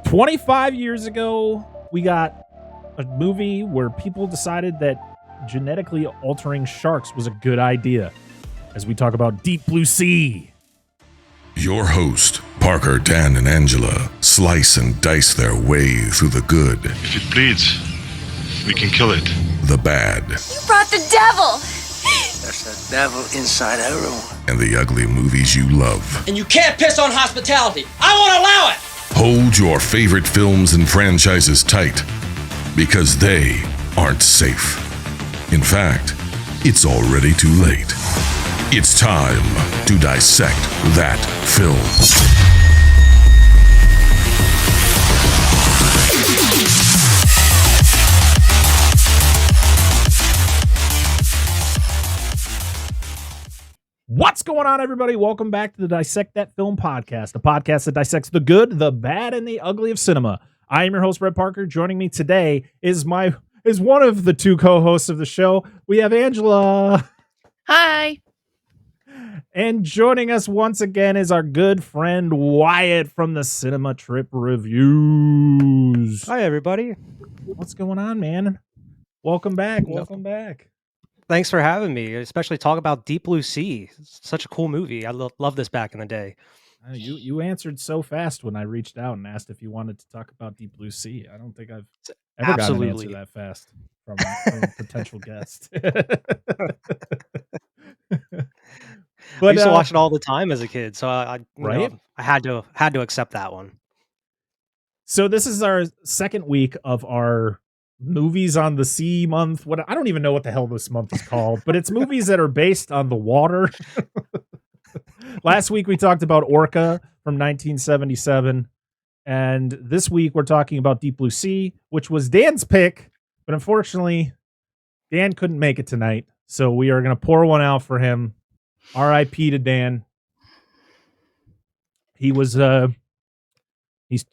25 years ago, we got a movie where people decided that genetically altering sharks was a good idea. As we talk about DeepBlueSea. Your host, Parker, Dan, and Angela slice and dice their way through the good. If it bleeds, we can kill it. The bad. You brought the devil! There's a devil inside everyone. And the ugly movies you love. And you can't piss on hospitality. I won't allow it! Hold your favorite films and franchises tight, because they aren't safe. In fact, it's already too late. It's time to dissect that film. What's going on, everybody? Welcome back to the Dissect That Film podcast, a podcast that dissects the good, the bad, and the ugly of cinema. I am your host, Brett Parker. Joining me today is one of the two co-hosts of the show. We have Angela. Hi. And joining us once again is our good friend Wyatt from the Cinema Trip Reviews. Hi, everybody. What's going on, man? Welcome back. Welcome back. Thanks for having me, especially talk about DeepBlueSea. It's such a cool movie. I love this back in the day. You answered so fast when I reached out and asked if you wanted to talk about DeepBlueSea. I don't think I've ever gotten an answer that fast from a potential guest. But I used to watch it all the time as a kid, so I had to accept that one. So this is our second week of our movies on the sea month. I don't even know what the hell this month is called, but it's movies that are based on the water. Last week we talked about Orca from 1977, and this week we're talking about DeepBlueSea, which was Dan's pick, but unfortunately Dan couldn't make it tonight, so we are going to pour one out for him. R.I.P. to Dan. He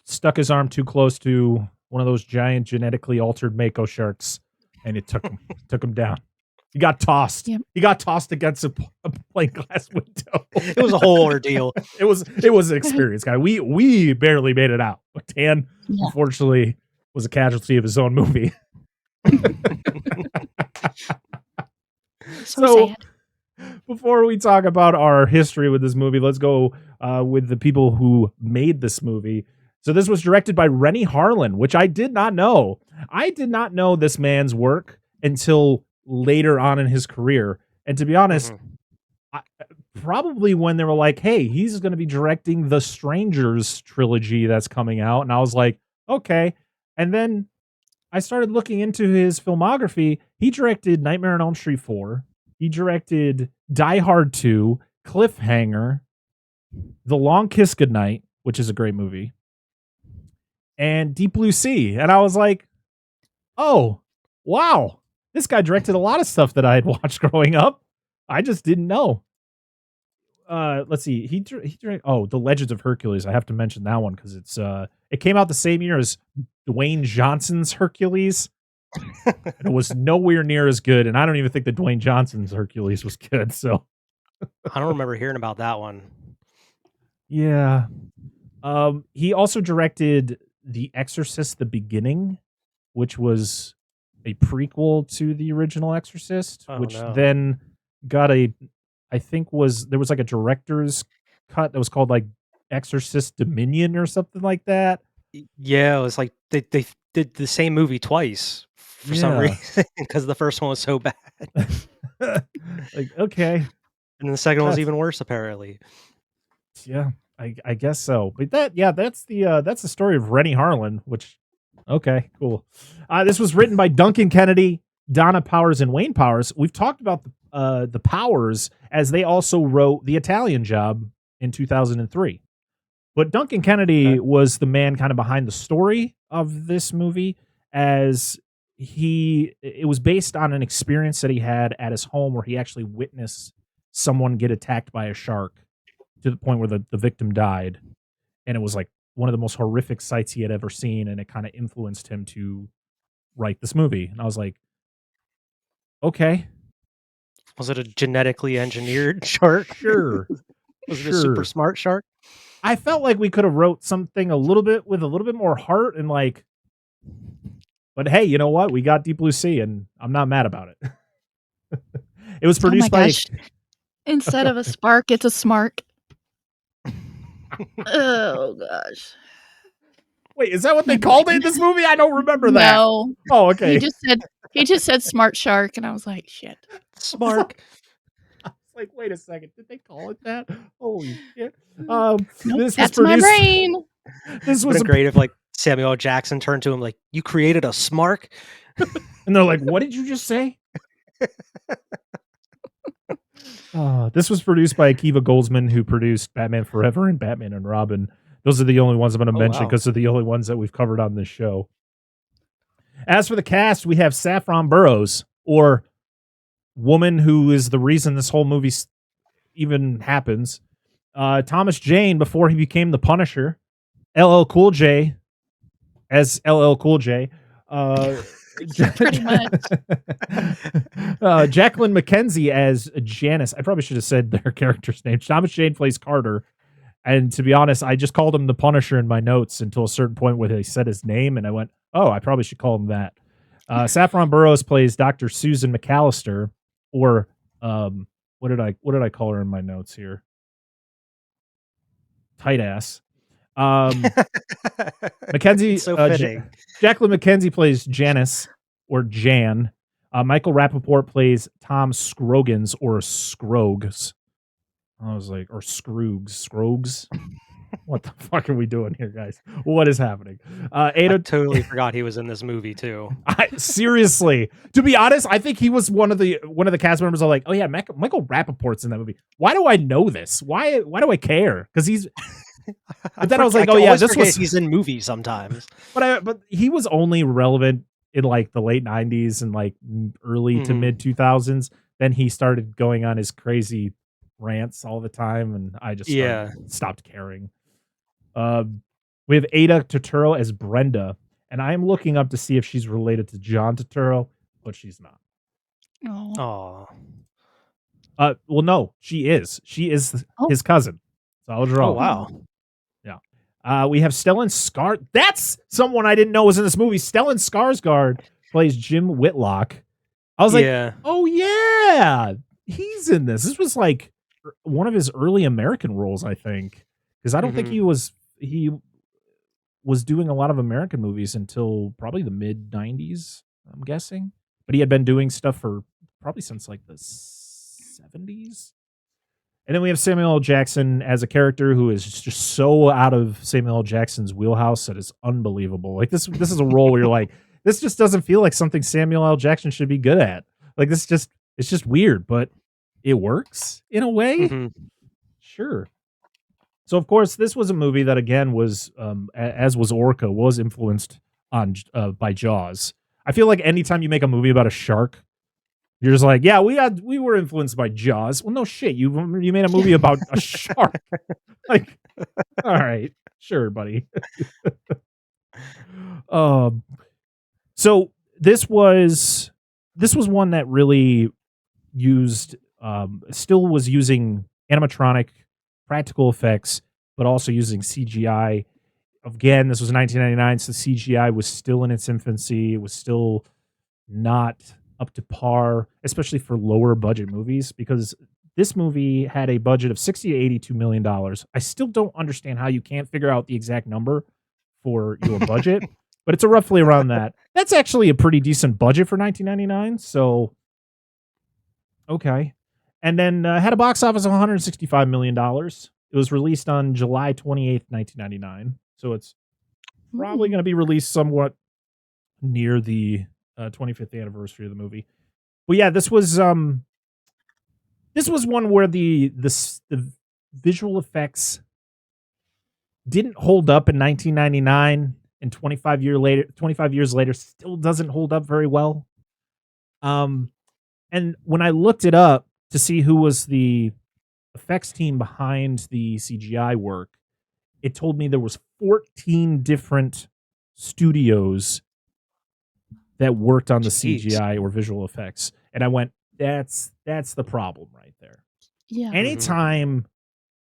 stuck his arm too close to one of those giant genetically altered mako sharks, and it took him down. He got tossed. Yep. He got tossed against a plate glass window. It was a whole ordeal. It was an experience, guy. We barely made it out. But Dan, unfortunately, was a casualty of his own movie. So sad. Before we talk about our history with this movie, let's go with the people who made this movie. So this was directed by RennyHarlin, which I did not know. I did not know this man's work until later on in his career. And to be honest, probably when they were like, hey, he's going to be directing the Strangers trilogy that's coming out. And I was like, okay. And then I started looking into his filmography. He directed Nightmare on Elm Street 4. He directed Die Hard 2, Cliffhanger, The Long Kiss Goodnight, which is a great movie, and DeepBlueSea. And I was like, oh, wow. This guy directed a lot of stuff that I had watched growing up. I just didn't know. Let's see. He directed, The Legends of Hercules. I have to mention that one because it came out the same year as Dwayne Johnson's Hercules. It was nowhere near as good, and I don't even think that Dwayne Johnson's Hercules was good. So I don't remember hearing about that one. Yeah. He also directed The Exorcist: The Beginning, which was a prequel to the original Exorcist, then got there was like a director's cut that was called like Exorcist Dominion or something like that. Yeah, it was like they did the same movie twice for some reason because the first one was so bad. Like, okay. And the second one was even worse, apparently. Yeah, I guess so. But that's the story of RennyHarlin, which, okay, cool. This was written by Duncan Kennedy, Donna Powers, and Wayne Powers. We've talked about the Powers, as they also wrote The Italian Job in 2003. But Duncan Kennedy was the man kind of behind the story of this movie, as it was based on an experience that he had at his home where he actually witnessed someone get attacked by a shark to the point where the victim died. And it was like one of the most horrific sights he had ever seen, and it kind of influenced him to write this movie. And I was like, okay. Was it a genetically engineered shark? Sure. Was it a super smart shark? I felt like we could have wrote something a little bit more heart and like. But hey, you know what? We got DeepBlueSea, and I'm not mad about it. It was produced by. Gosh. Instead of a spark, it's a smark. Oh gosh. Wait, is that what they called it in this movie? I don't remember that. No. Oh, okay. He just said smart shark, and I was like, shit. Smart. It's like, wait a second, did they call it that? Holy shit! Nope, This was that's my produced. brain. This Would was have great if like Samuel L. Jackson turned to him like, "You created a smark." and they're like, "What did you just say?" This was produced by Akiva Goldsman, who produced Batman Forever and Batman and Robin. Those are the only ones I'm going to mention because they're the only ones that we've covered on this show. As for the cast, we have Saffron Burrows, or woman who is the reason this whole movie even happens. Thomas Jane, before he became the Punisher. LL Cool J as LL Cool J. Pretty much. Jacqueline McKenzie as Janice. I probably should have said their character's name. Thomas Jane plays Carter. And to be honest, I just called him the Punisher in my notes until a certain point where they said his name, and I went, oh, I probably should call him that. Saffron Burrows plays Dr. Susan McAllister, or what did I call her in my notes here? Tight ass. Mackenzie, So fitting. Jacqueline McKenzie plays Janice, or Jan. Michael Rappaport plays Tom Scroggins, or Scrogs. I was like, or Scrogs. What the fuck are we doing here, guys? What is happening? I totally forgot he was in this movie too. Seriously, to be honest, I think he was one of the cast members. Are like, oh yeah, Michael Rappaport's in that movie. Why do I know this? Why do I care? Because he's. But then I was like, oh yeah, this was. He's in movies sometimes. But he was only relevant in like the late '90s and like early to mid 2000s. Then he started going on his crazy rants all the time, and I just stopped caring. We have Ada Turturro as Brenda, and I'm looking up to see if she's related to John Turturro, but she's not. Oh. Well, no, she is. She is his cousin. So I was wrong. Oh wow. Yeah. We have Stellan Skarsgård. That's someone I didn't know was in this movie. Stellan Skarsgård plays Jim Whitlock. I was like, oh yeah, he's in this. This was like one of his early American roles, I think, because I don't think he was doing a lot of American movies until probably the mid 90s, I'm guessing. But he had been doing stuff for probably since like the 70s. And then we have Samuel L. Jackson as a character who is just so out of Samuel L. Jackson's wheelhouse that is unbelievable. Like this is a role where you're like, this just doesn't feel like something Samuel L. Jackson should be good at. Like it's just weird, but it works in a way. Sure. So of course, this was a movie that again was, as was Orca, was influenced on by Jaws. I feel like anytime you make a movie about a shark, you're just like, yeah, we were influenced by Jaws. Well, no shit, you made a movie about a shark. Like, all right, sure, buddy. So this was one that really used, still was using animatronic practical effects, but also using CGI. Again, this was 1999, so CGI was still in its infancy. It was still not up to par, especially for lower budget movies, because this movie had a budget of $60 to $82 million. I still don't understand how you can't figure out the exact number for your budget, but it's roughly around that. That's actually a pretty decent budget for 1999. So, okay. And then had a box office of $165 million. It was released on July 28th, 1999. So it's probably going to be released somewhat near the 25th anniversary of the movie. But yeah, this was one where the visual effects didn't hold up in 1999, and 25 years later still doesn't hold up very well. And when I looked it up to see who was the effects team behind the CGI work, it told me there was 14 different studios that worked on the CGI or visual effects. And I went, that's the problem right there. Yeah. Anytime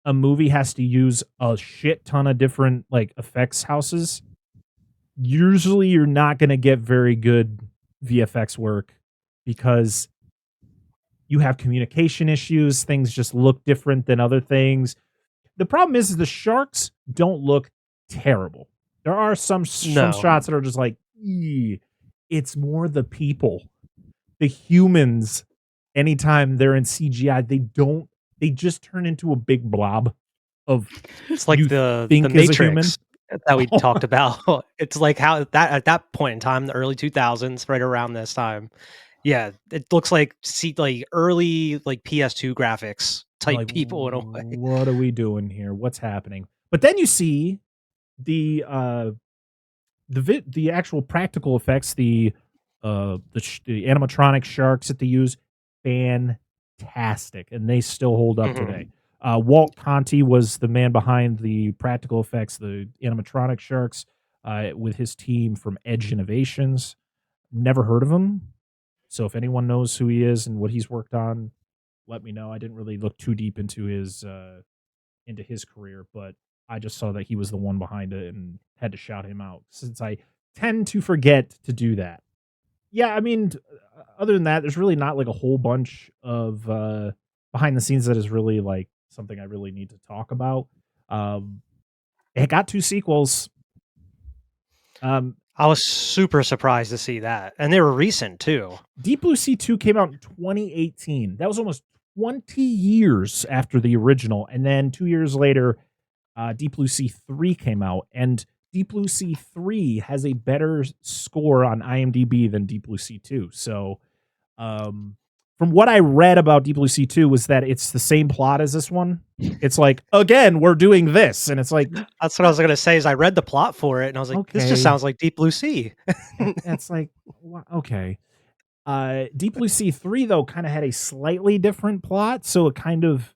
a movie has to use a shit ton of different like effects houses, usually you're not going to get very good VFX work because you have communication issues. Things just look different than other things. The problem is the sharks don't look terrible. There are some shots that are just like, "Eeh." It's more the people, the humans. Anytime they're in CGI, they just turn into a big blob of. It's like the think is a human. Matrix that we talked about. It's like how that at that point in time, the early 2000s, right around this time. Yeah, it looks like early like PS2 graphics type Like, people in a way. what are we doing here? What's happening? But then you see the actual practical effects, the animatronic sharks that they use, fantastic, and they still hold up today. Walt Conti was the man behind the practical effects, the animatronic sharks, with his team from Edge Innovations. Never heard of him. So if anyone knows who he is and what he's worked on, let me know. I didn't really look too deep into his career, but I just saw that he was the one behind it and had to shout him out since I tend to forget to do that. Yeah, I mean, other than that, there's really not like a whole bunch of behind the scenes that is really like something I really need to talk about. It got 2 sequels. I was super surprised to see that, and they were recent too. DeepBlueSea 2 came out in 2018. That was almost 20 years after the original, and then 2 years later, DeepBlueSea 3 came out, and DeepBlueSea 3 has a better score on IMDb than DeepBlueSea 2. So, from what I read about DeepBlueSea 2 was that it's the same plot as this one. It's like, again, we're doing this, and it's like that's what I was going to say. Is I read the plot for it, and I was like, this just sounds like DeepBlueSea. It's like, okay. DeepBlueSea 3 though kind of had a slightly different plot, so it kind of,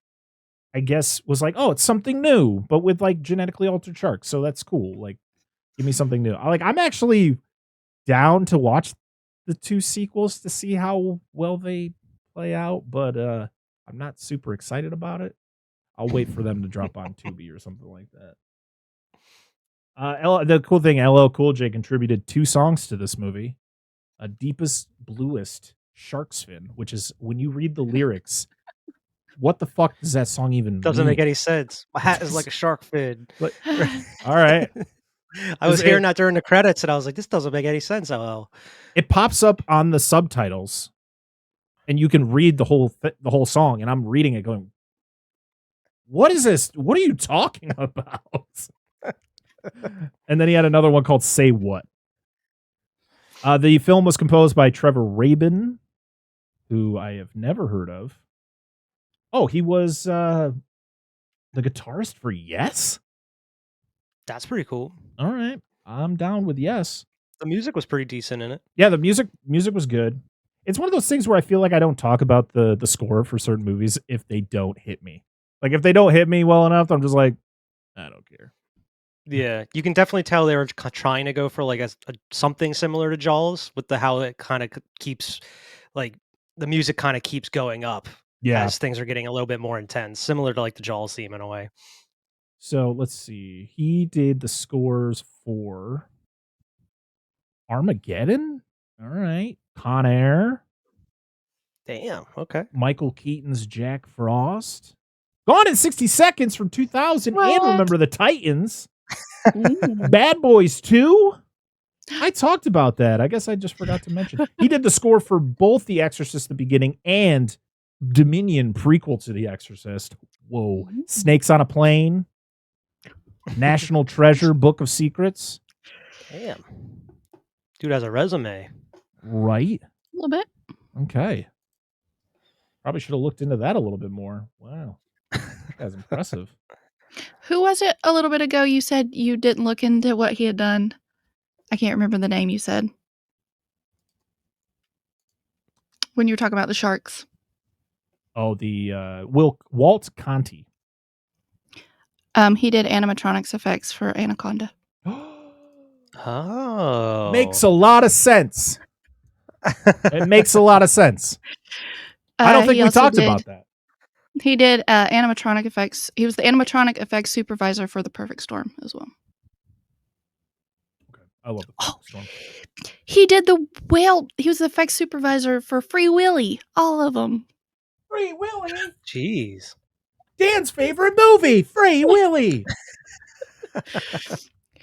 I guess, was like, oh, it's something new, but with like genetically altered sharks. So that's cool. Like, give me something new. I'm actually down to watch the 2 sequels to see how well they play out, but I'm not super excited about it. I'll wait for them to drop on Tubi or something like that. The cool thing, LL Cool J contributed 2 songs to this movie. Deepest, Bluest, Shark's Fin, which is, when you read the lyrics, what the fuck does that song even Doesn't mean? make any sense. My hat is like a shark fin. But, all right. I was hearing that during the credits, and I was like, this doesn't make any sense, LL. It pops up on the subtitles, and you can read the whole song, and I'm reading it going, what is this? What are you talking about? And then he had another one called Say What. The film was composed by Trevor Rabin, who I have never heard of. Oh, he was the guitarist for Yes? That's pretty cool. All right. I'm down with Yes. The music was pretty decent in it. Yeah, the music was good. It's one of those things where I feel like I don't talk about the score for certain movies if they don't hit me. Like, if they don't hit me well enough, I'm just like, I don't care. Yeah, you can definitely tell they were trying to go for like a something similar to Jaws with how it kind of keeps, like, the music kind of keeps going up as things are getting a little bit more intense, similar to like the Jaws theme in a way. So let's see. He did the scores for Armageddon. All right. Con Air. Damn. Okay. Michael Keaton's Jack Frost. Gone in 60 Seconds from 2000. What? And Remember the Titans. Bad Boys 2. I talked about that. I guess I just forgot to mention. He did the score for both The Exorcist, the beginning, and Dominion, prequel to The Exorcist. Whoa. Snakes on a Plane. National Treasure, Book of Secrets. Damn. Dude has a resume. Right. A little bit. Okay. Probably should have looked into that a little bit more. Wow. That's impressive. Who was it a little bit ago you said you didn't look into what he had done? I can't remember the name you said. When you were talking about the sharks. Oh, the Walt Conti. He did animatronics effects for Anaconda. Oh. Makes a lot of sense. It makes a lot of sense. I don't think we talked about that. He did animatronic effects. He was the animatronic effects supervisor for The Perfect Storm as well. Okay. I love The Perfect Storm. He did the whale. He was the effects supervisor for Free Willy. All of them. Free Willy? Jeez. Dan's favorite movie, Free Willy.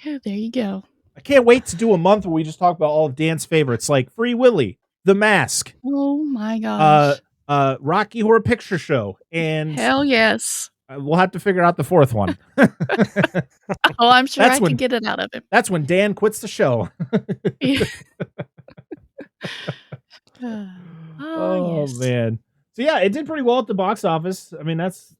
Yeah, there you go. I can't wait to do a month where we just talk about all of Dan's favorites, like Free Willy, The Mask. Oh my gosh. Rocky Horror Picture Show, and Hell yes. We'll have to figure out the fourth one. Oh, I'm sure That's I can get it out of him. That's when Dan quits the show. Oh yes. Man. So yeah, it did pretty well at the box office. I mean, that's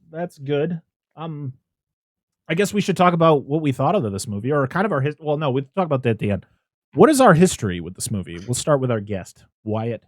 good. I guess we should talk about what we thought of this movie, or kind of our well, no, we'll talk about that at the end. What is our history with this movie? We'll start with our guest, Wyatt.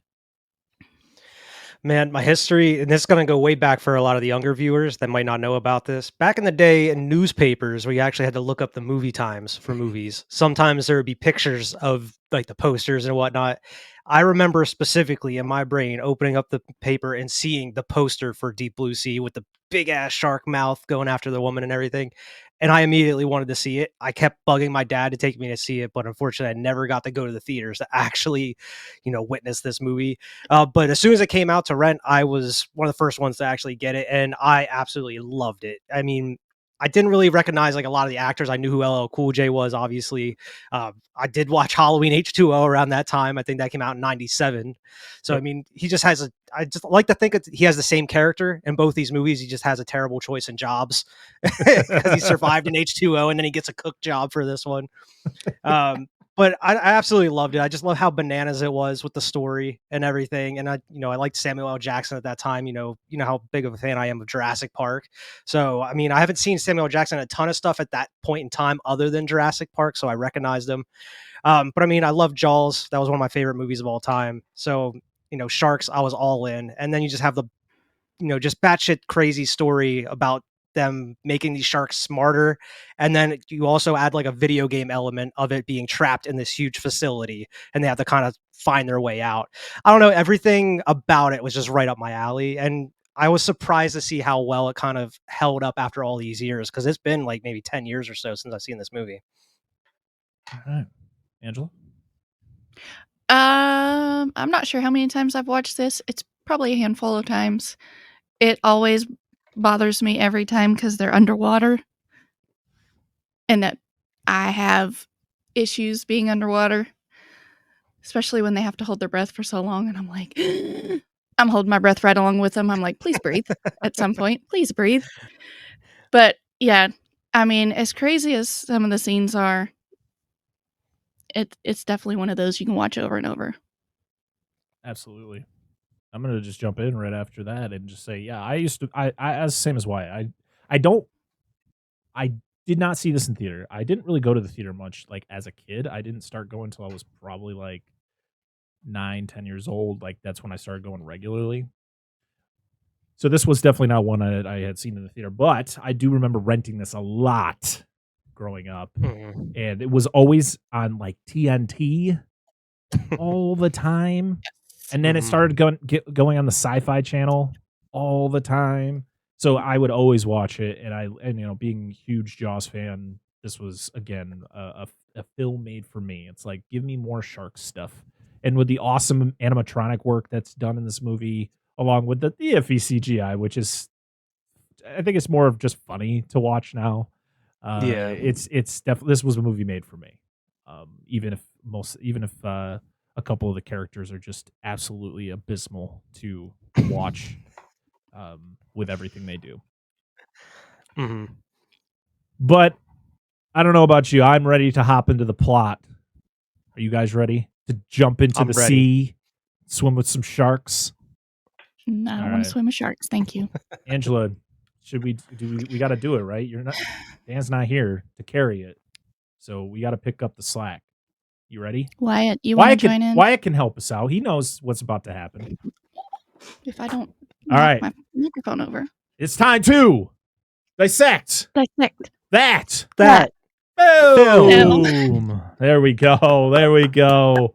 Man, my history, and this is going to go way back for a lot of the younger viewers that might not know about this. Back in the day in newspapers, where you actually had to look up the movie times for movies, sometimes there would be pictures of like the posters and whatnot. I remember specifically in my brain opening up the paper and seeing the poster for DeepBlueSea with the big ass shark mouth going after the woman and everything. And I immediately wanted to see it. I kept bugging my dad to take me to see it, but unfortunately I never got to go to the theaters to actually, witness this movie. But as soon as it came out to rent, I was one of the first ones to actually get it, and I absolutely loved it. I mean, I didn't really recognize like a lot of the actors. I knew who LL Cool J was, obviously. I did watch Halloween H2O around that time. I think that came out in 97. So, I mean, he just has I just like to think he has the same character in both these movies. He just has a terrible choice in jobs because he survived in H2O and then he gets a cook job for this one. But I absolutely loved it. I just love how bananas it was with the story and everything. And I liked Samuel L. Jackson at that time. You know how big of a fan I am of Jurassic Park. So, I mean, I haven't seen Samuel L. Jackson in a ton of stuff at that point in time other than Jurassic Park. So I recognized him. But I mean, I love Jaws. That was one of my favorite movies of all time. So, Sharks, I was all in. And then you just have the, just batshit crazy story about them making these sharks smarter, and then you also add like a video game element of it being trapped in this huge facility and they have to kind of find their way out. I don't know, everything about it was just right up my alley, and I was surprised to see how well it kind of held up after all these years, because it's been like maybe 10 years or so since I've seen this movie. All right, Angela. I'm not sure how many times I've watched this. It's probably a handful of times. It always bothers me every time because they're underwater, and that I have issues being underwater, especially when they have to hold their breath for so long, and I'm like I'm holding my breath right along with them. I'm like, please breathe at some point, please breathe. But yeah, I mean, as crazy as some of the scenes are, it's definitely one of those you can watch over and over. Absolutely. I'm gonna just jump in right after that and just say, yeah, I as same as Wyatt. I did not see this in theater. I didn't really go to the theater much, like as a kid. I didn't start going until I was probably like 9-10 years old. Like that's when I started going regularly. So this was definitely not one I had seen in the theater, but I do remember renting this a lot growing up, and it was always on like TNT all the time. And then it started going on the Sci-Fi Channel all the time. So I would always watch it, and being a huge Jaws fan, this was again a film made for me. It's like, give me more shark stuff. And with the awesome animatronic work that's done in this movie, along with the iffy CGI, which is, I think it's more of just funny to watch now. It's definitely, this was a movie made for me. Even if a couple of the characters are just absolutely abysmal to watch with everything they do. Mm-hmm. But I don't know about you. I'm ready to hop into the plot. Are you guys ready to jump into the sea, swim with some sharks? No, I don't want to swim with sharks. Thank you. Angela, we got to do it, right? Dan's not here to carry it. So we got to pick up the slack. You ready? Wyatt, you want to join in? Wyatt can help us out. He knows what's about to happen. If I don't knock my microphone over. It's time to dissect that. Boom. There we go.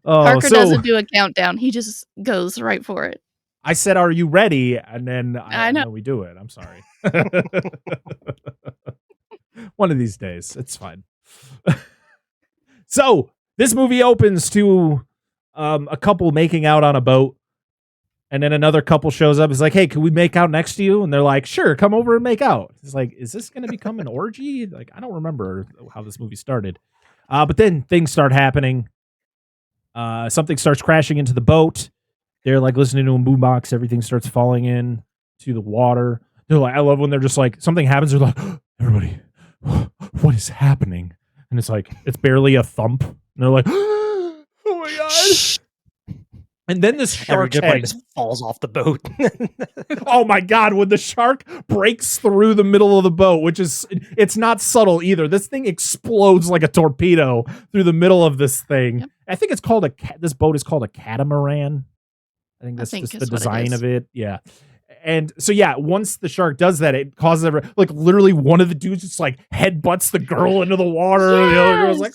Parker doesn't do a countdown. He just goes right for it. I said, "Are you ready?" And then I know. and then we do it. I'm sorry. One of these days, it's fine. So this movie opens to a couple making out on a boat, and then another couple shows up. It's like, "Hey, can we make out next to you?" And they're like, "Sure, come over and make out." It's like, is this going to become an orgy? Like, I don't remember how this movie started, but then things start happening. Something starts crashing into the boat. They're like listening to a boombox. Everything starts falling in to the water. They're like, I love when they're just like, something happens. They're like, everybody, what is happening? And it's like, it's barely a thump. And they're like, oh my God. And then this shark head just falls off the boat. Oh my God, when the shark breaks through the middle of the boat, which is, it's not subtle either. This thing explodes like a torpedo through the middle of this thing. Yep. I think it's called this boat is called a catamaran. I think that's just the design of it. Yeah. And so, yeah, once the shark does that, it causes like literally one of the dudes just like headbutts the girl into the water. Yes! The other girl's like,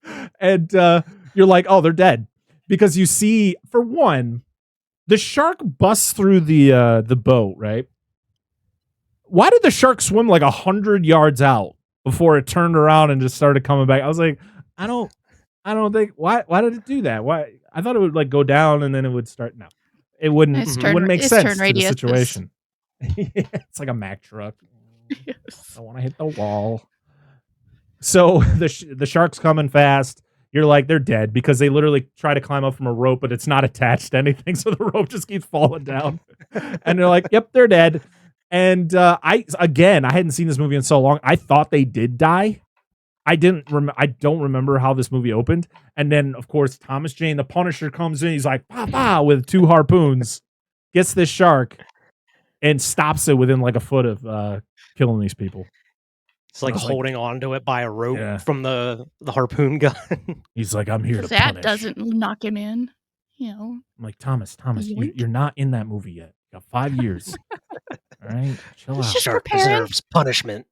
ah! And you're like, oh, they're dead. Because you see, for one, the shark busts through the boat, right? Why did the shark swim like 100 yards out before it turned around and just started coming back? I was like, I don't think, why did it do that? Why? I thought it would like go down and then it would start. No, it wouldn't. It wouldn't make sense to the situation. It's like a Mack truck. Yes. I want to hit the wall. So the shark's coming fast. You're like, they're dead because they literally try to climb up from a rope, but it's not attached to anything. So the rope just keeps falling down. And they're like, yep, they're dead. And I hadn't seen this movie in so long. I thought they did die. I don't remember how this movie opened. And then, of course, Thomas Jane, the Punisher, comes in. He's like, bah, with 2 harpoons, gets this shark, and stops it within like a foot of killing these people. It's like holding on to it by a rope from the harpoon gun. He's like, I'm here to that punish. Doesn't knock him in, you know. I'm like, Thomas, you're not in that movie yet. You got 5 years. All right, chill out. Shark deserves punishment.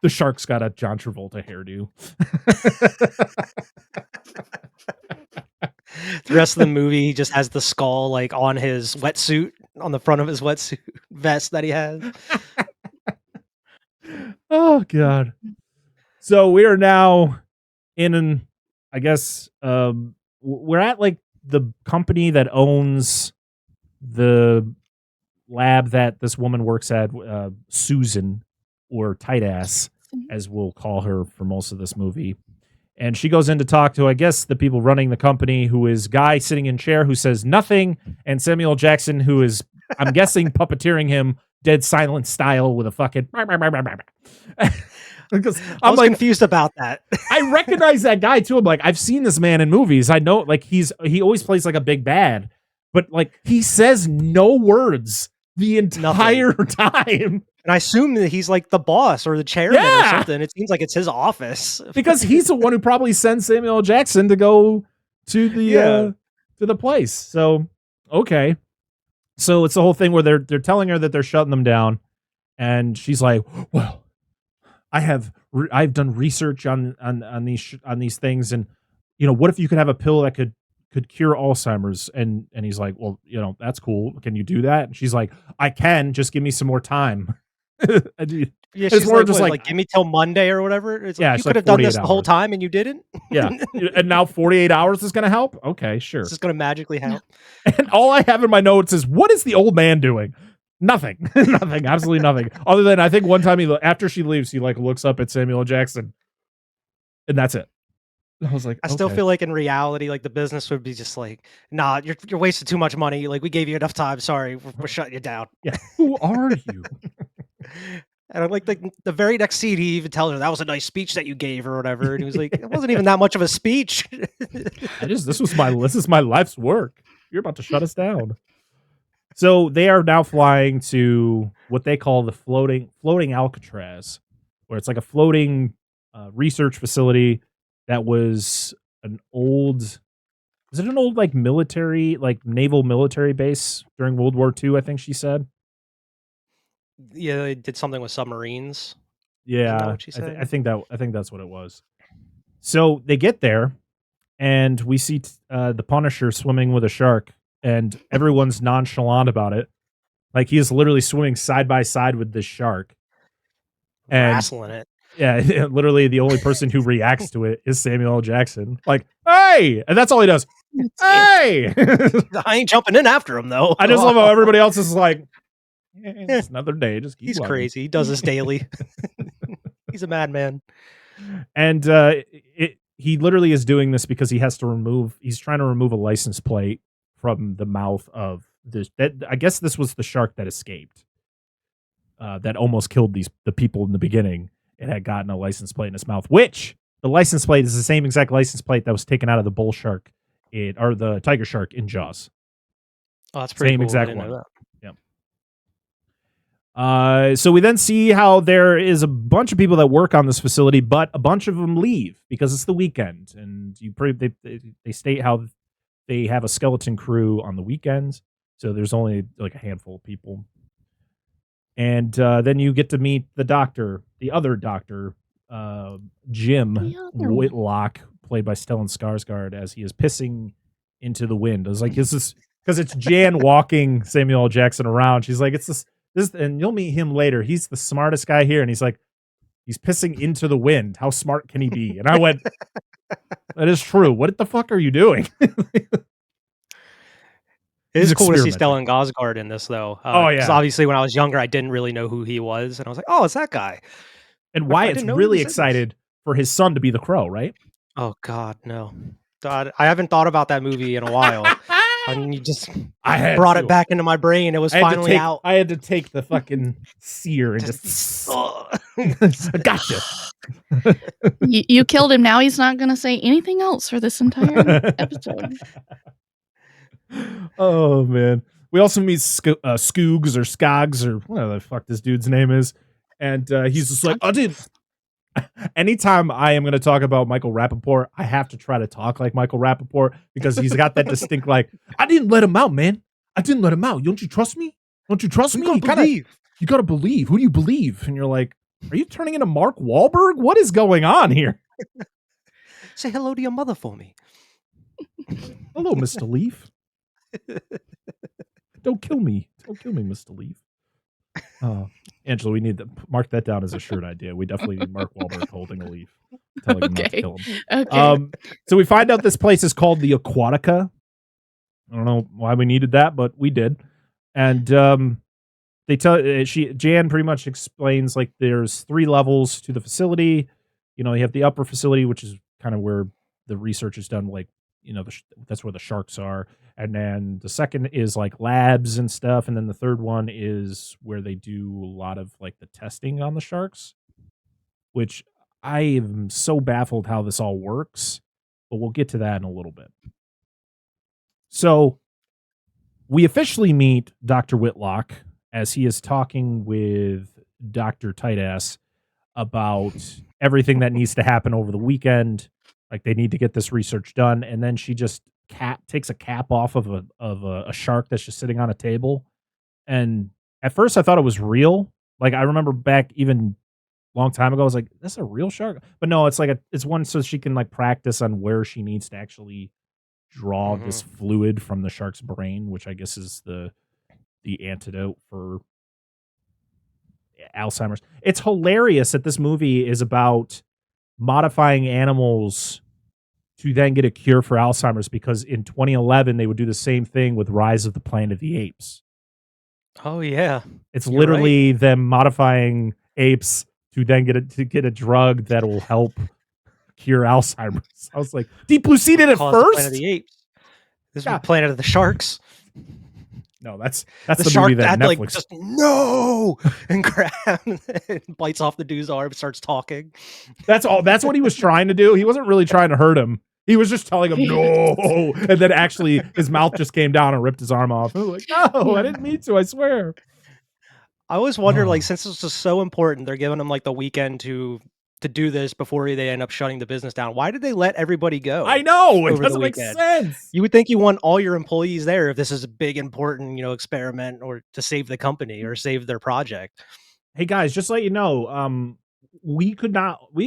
The shark's got a John Travolta hairdo. The rest of the movie, he just has the skull like on his wetsuit, on the front of his wetsuit vest that he has. Oh God. So we are now in I guess we're at like the company that owns the lab that this woman works at, Susan, or Tight Ass, as we'll call her for most of this movie. And she goes in to talk to, I guess, the people running the company, who is Guy sitting in chair who says nothing, and Samuel Jackson, who is, I'm guessing, puppeteering him dead silent style with a fucking because I was like confused about that. I recognize that guy too. I'm like, I've seen this man in movies. I know, like, he always plays like a big bad, but like he says no words the entire time. And I assume that he's like the boss or the chairman or something. It seems like it's his office. Because he's the one who probably sends Samuel L. Jackson to go to the place. So, okay. So it's the whole thing where they're telling her that they're shutting them down. And she's like, well, I've done research on these things. And, you know, what if you could have a pill that could cure Alzheimer's? And he's like, well, you know, that's cool. Can you do that? And she's like, I can, just give me some more time. Yeah, she's more just like, give me till Monday or whatever. It's like, you could have done this the whole time and you didn't. Yeah. And now 48 hours is going to help. Okay, sure. This is going to magically help. And all I have in my notes is, what is the old man doing? Nothing. Nothing. Absolutely nothing. Other than, I think one time after she leaves, he like looks up at Samuel L. Jackson, and that's it. I was like, I still feel like in reality, like the business would be just like, nah, you're wasting too much money. Like, we gave you enough time. Sorry, we're shutting you down. Yeah. Who are you? And I'm like, the very next scene, he even tells her that was a nice speech that you gave or whatever. And he was like, it wasn't even that much of a speech. This is my life's work. You're about to shut us down. So they are now flying to what they call the floating Alcatraz, where it's like a floating research facility that was an old like military, like naval military base during World War II, I think she said. Yeah, they did something with submarines. Yeah, I think that's what it was. So they get there, and we see the Punisher swimming with a shark, and everyone's nonchalant about it. Like he is literally swimming side by side with this shark. And wrestling it. yeah, literally the only person who reacts to it is Samuel L. Jackson. Like, hey! And that's all he does. Hey! I ain't jumping in after him, though. I just love how everybody else is like, it's another day. Just keep He's walking. crazy. He does this daily. He's a madman. And he literally is doing this because he's trying to remove a license plate from the mouth of this. I guess this was the shark that escaped. That almost killed the people in the beginning. It had gotten a license plate in its mouth, which the license plate is the same exact license plate that was taken out of the bull shark or the tiger shark in Jaws. Oh, that's pretty same cool. exact one. Yeah. So we then see how there is a bunch of people that work on this facility, but a bunch of them leave because it's the weekend, and they state how they have a skeleton crew on the weekends, so there's only like a handful of people. And then you get to meet the other doctor, Jim Whitlock, played by Stellan Skarsgård, as he is pissing into the wind. I was like, is this because it's Jan walking Samuel L. Jackson around? She's like, it's this, and you'll meet him later. He's the smartest guy here, and he's like, he's pissing into the wind. How smart can he be? And I went, that is true. What the fuck are you doing? It is cool to see Stellan Skarsgård in this, though. Oh, yeah. Because obviously when I was younger, I didn't really know who he was. And I was like, oh, it's that guy. And Wyatt's really excited for his son to be the Crow, right? Oh, God, no. God, I haven't thought about that movie in a while. I mean, I brought it back into my brain. It was finally out. I had to take the fucking sear and just gotcha. You killed him. Now he's not going to say anything else for this entire episode. Oh man, we also meet Skoogs or Skogs or whatever the fuck this dude's name is, and he's just like, dude. Anytime I am going to talk about Michael Rappaport, I have to try to talk like Michael Rappaport because he's got that distinct like, I didn't let him out, man. I didn't let him out. Don't you trust me? Don't you trust me? You gotta believe. Who do you believe? And you're like, are you turning into Mark Wahlberg? What is going on here? Say hello to your mother for me. Hello, Mr. Leaf. Don't kill me. Don't kill me, Mr. Leaf. Angela, we need to mark that down as a shirt idea. We definitely need Mark Wahlberg holding a leaf, telling him not to kill him. Okay. So we find out this place is called the Aquatica. I don't know why we needed that, but we did. And they tell Jan pretty much explains like there's 3 levels to the facility. You know, you have the upper facility, which is kind of where the research is done. Like, you know, that's where the sharks are. And then the second is like labs and stuff. And then the third one is where they do a lot of like the testing on the sharks, which I am so baffled how this all works, but we'll get to that in a little bit. So we officially meet Dr. Whitlock as he is talking with Dr. Tightass about everything that needs to happen over the weekend. Like they need to get this research done. And then she just takes a cap off of a shark that's just sitting on a table. And at first I thought it was real. Like I remember back even a long time ago, I was like, that's a real shark. But no, it's like it's one so she can like practice on where she needs to actually draw this fluid from the shark's brain, which I guess is the antidote for Alzheimer's. It's hilarious that this movie is about modifying animals to then get a cure for Alzheimer's, because in 2011 they would do the same thing with Rise of the Planet of the Apes. Oh yeah, it's literally them modifying apes to then get a drug that will help cure Alzheimer's. I was like, DeepBlueSea did it first. Planet of the Apes. This is Planet of the Sharks. No, that's the shark movie that Netflix like just no and grabs and bites off the dude's arm and starts talking. That's all. That's what he was trying to do. He wasn't really trying to hurt him. He was just telling him no, and then actually his mouth just came down and ripped his arm off. I was like, no, I didn't mean to. I swear. I always wondered, like, since this is so important, they're giving him like the weekend to do this before they end up shutting the business down. Why did they let everybody go? I know, it doesn't make sense. You would think you want all your employees there if this is a big, important, experiment or to save the company or save their project. Hey guys, just to let you know, we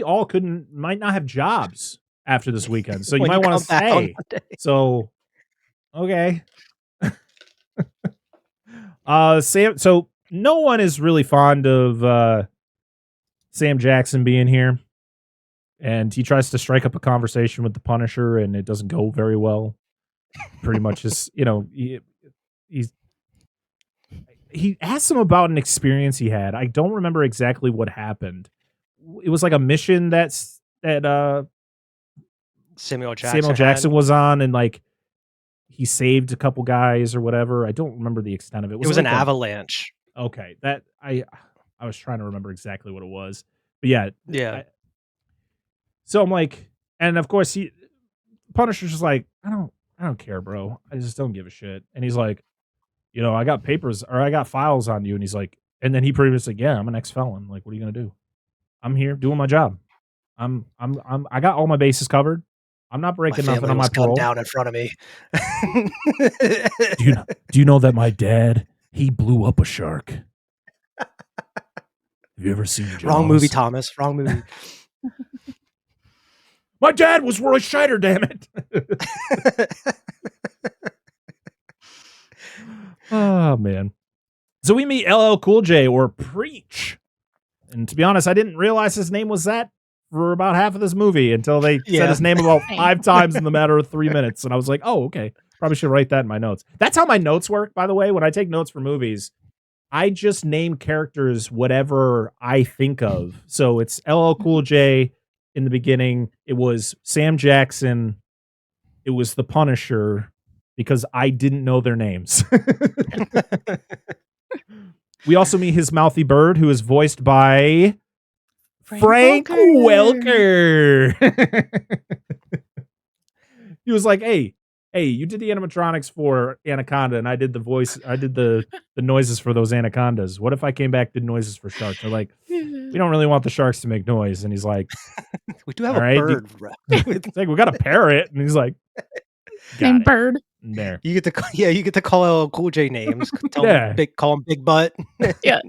all might not have jobs after this weekend. So you When might want to come back on stay. Monday. So, okay. Sam. So no one is really fond of Sam Jackson being here, and he tries to strike up a conversation with the Punisher, and it doesn't go very well. Pretty much, just he asks him about an experience he had. I don't remember exactly what happened. It was like a mission that Samuel Jackson was on, and like he saved a couple guys or whatever. I don't remember the extent of it. It was like an avalanche. Okay, that I was trying to remember exactly what it was, but yeah. So I'm like, and of course Punisher's just like, I don't care, bro. I just don't give a shit. And he's like, I got papers or I got files on you. And he's like, and then he pretty much like, yeah, I'm an ex-felon. Like, what are you gonna do? I'm here doing my job. I got all my bases covered. I'm not breaking nothing on my parole. Down in front of me. Do you know that my dad, he blew up a shark? Have you ever seen Jaws? Wrong movie, Thomas. Wrong movie. My dad was Roy Scheider, damn it. Oh, man. So we meet LL Cool J, or Preach. And to be honest, I didn't realize his name was that for about half of this movie until they said his name about 5 times in the matter of 3 minutes. And I was like, oh, okay. Probably should write that in my notes. That's how my notes work, by the way. When I take notes for movies, I just name characters whatever I think of. So it's LL Cool J in the beginning. It was Sam Jackson. It was the Punisher, because I didn't know their names. We also meet his mouthy bird, who is voiced by Frank Welker. He was like, hey, you did the animatronics for Anaconda, and I did the noises for those anacondas. What if I came back, did noises for sharks? They're like, we don't really want the sharks to make noise. And he's like, we do have a bird. It's like, we got a parrot. And he's like, named Bird. There. You get to call LL Cool J names. Call him Big Butt. Yeah.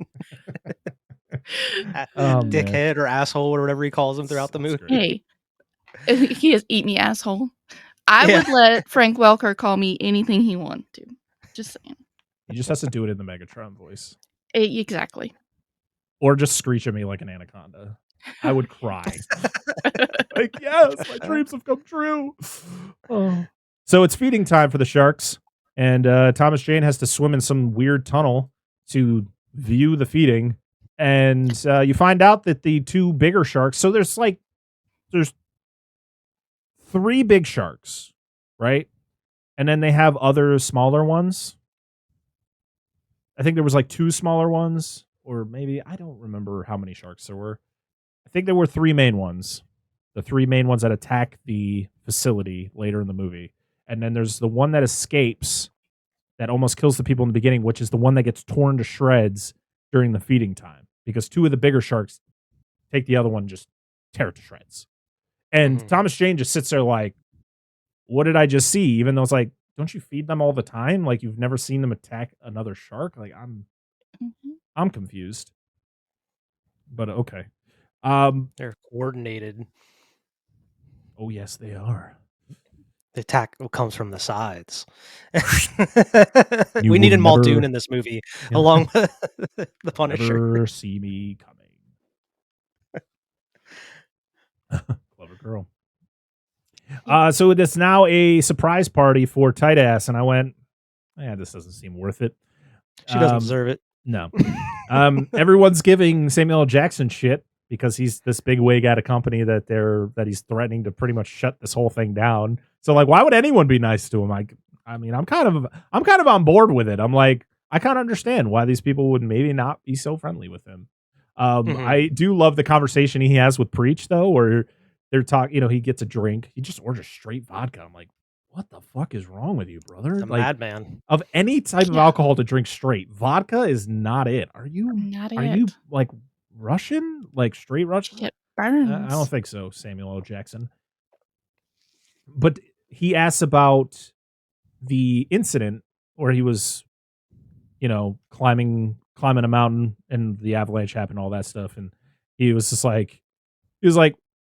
Dickhead or asshole or whatever he calls him throughout the movie. Hey, he is eat me asshole. I would let Frank Welker call me anything he wanted to. Just saying. He just has to do it in the Megatron voice. Exactly. Or just screech at me like an anaconda. I would cry. Like, yes, my dreams have come true. Oh. So it's feeding time for the sharks, and Thomas Jane has to swim in some weird tunnel to view the feeding. And you find out that the 2 bigger sharks, so there's 3 big sharks, right? And then they have other smaller ones. I think there was 2 smaller ones, or maybe, I don't remember how many sharks there were. I think there were 3 main ones. The 3 main ones that attack the facility later in the movie. And then there's the one that escapes that almost kills the people in the beginning, which is the one that gets torn to shreds during the feeding time. Because 2 of the bigger sharks take the other one and just tear it to shreds. And Thomas Jane just sits there like, what did I just see? Even though it's like, don't you feed them all the time? Like, you've never seen them attack another shark? Like, I'm confused. But okay. They're coordinated. Oh, yes, they are. The attack comes from the sides. You We needed will never- Muldoon in this movie, along with the Punisher. Never see me coming. Clever girl. So it's now a surprise party for Tight Ass, and I went, this doesn't seem worth it. She doesn't deserve it. No. Everyone's giving Samuel L. Jackson shit because he's this big wig at a company that he's threatening to pretty much shut this whole thing down. So like, why would anyone be nice to him? I mean, I'm kind of on board with it. I'm like, I kind of understand why these people would maybe not be so friendly with him. I do love the conversation he has with Preach though, where they're talking, he gets a drink. He just orders straight vodka. I'm like, what the fuck is wrong with you, brother? The madman. Of any type of alcohol to drink straight, vodka is not it. Are you like Russian? Like straight Russian? It burns. I don't think so, Samuel L. Jackson. But he asks about the incident where he was, climbing a mountain and the avalanche happened, all that stuff. And he was like,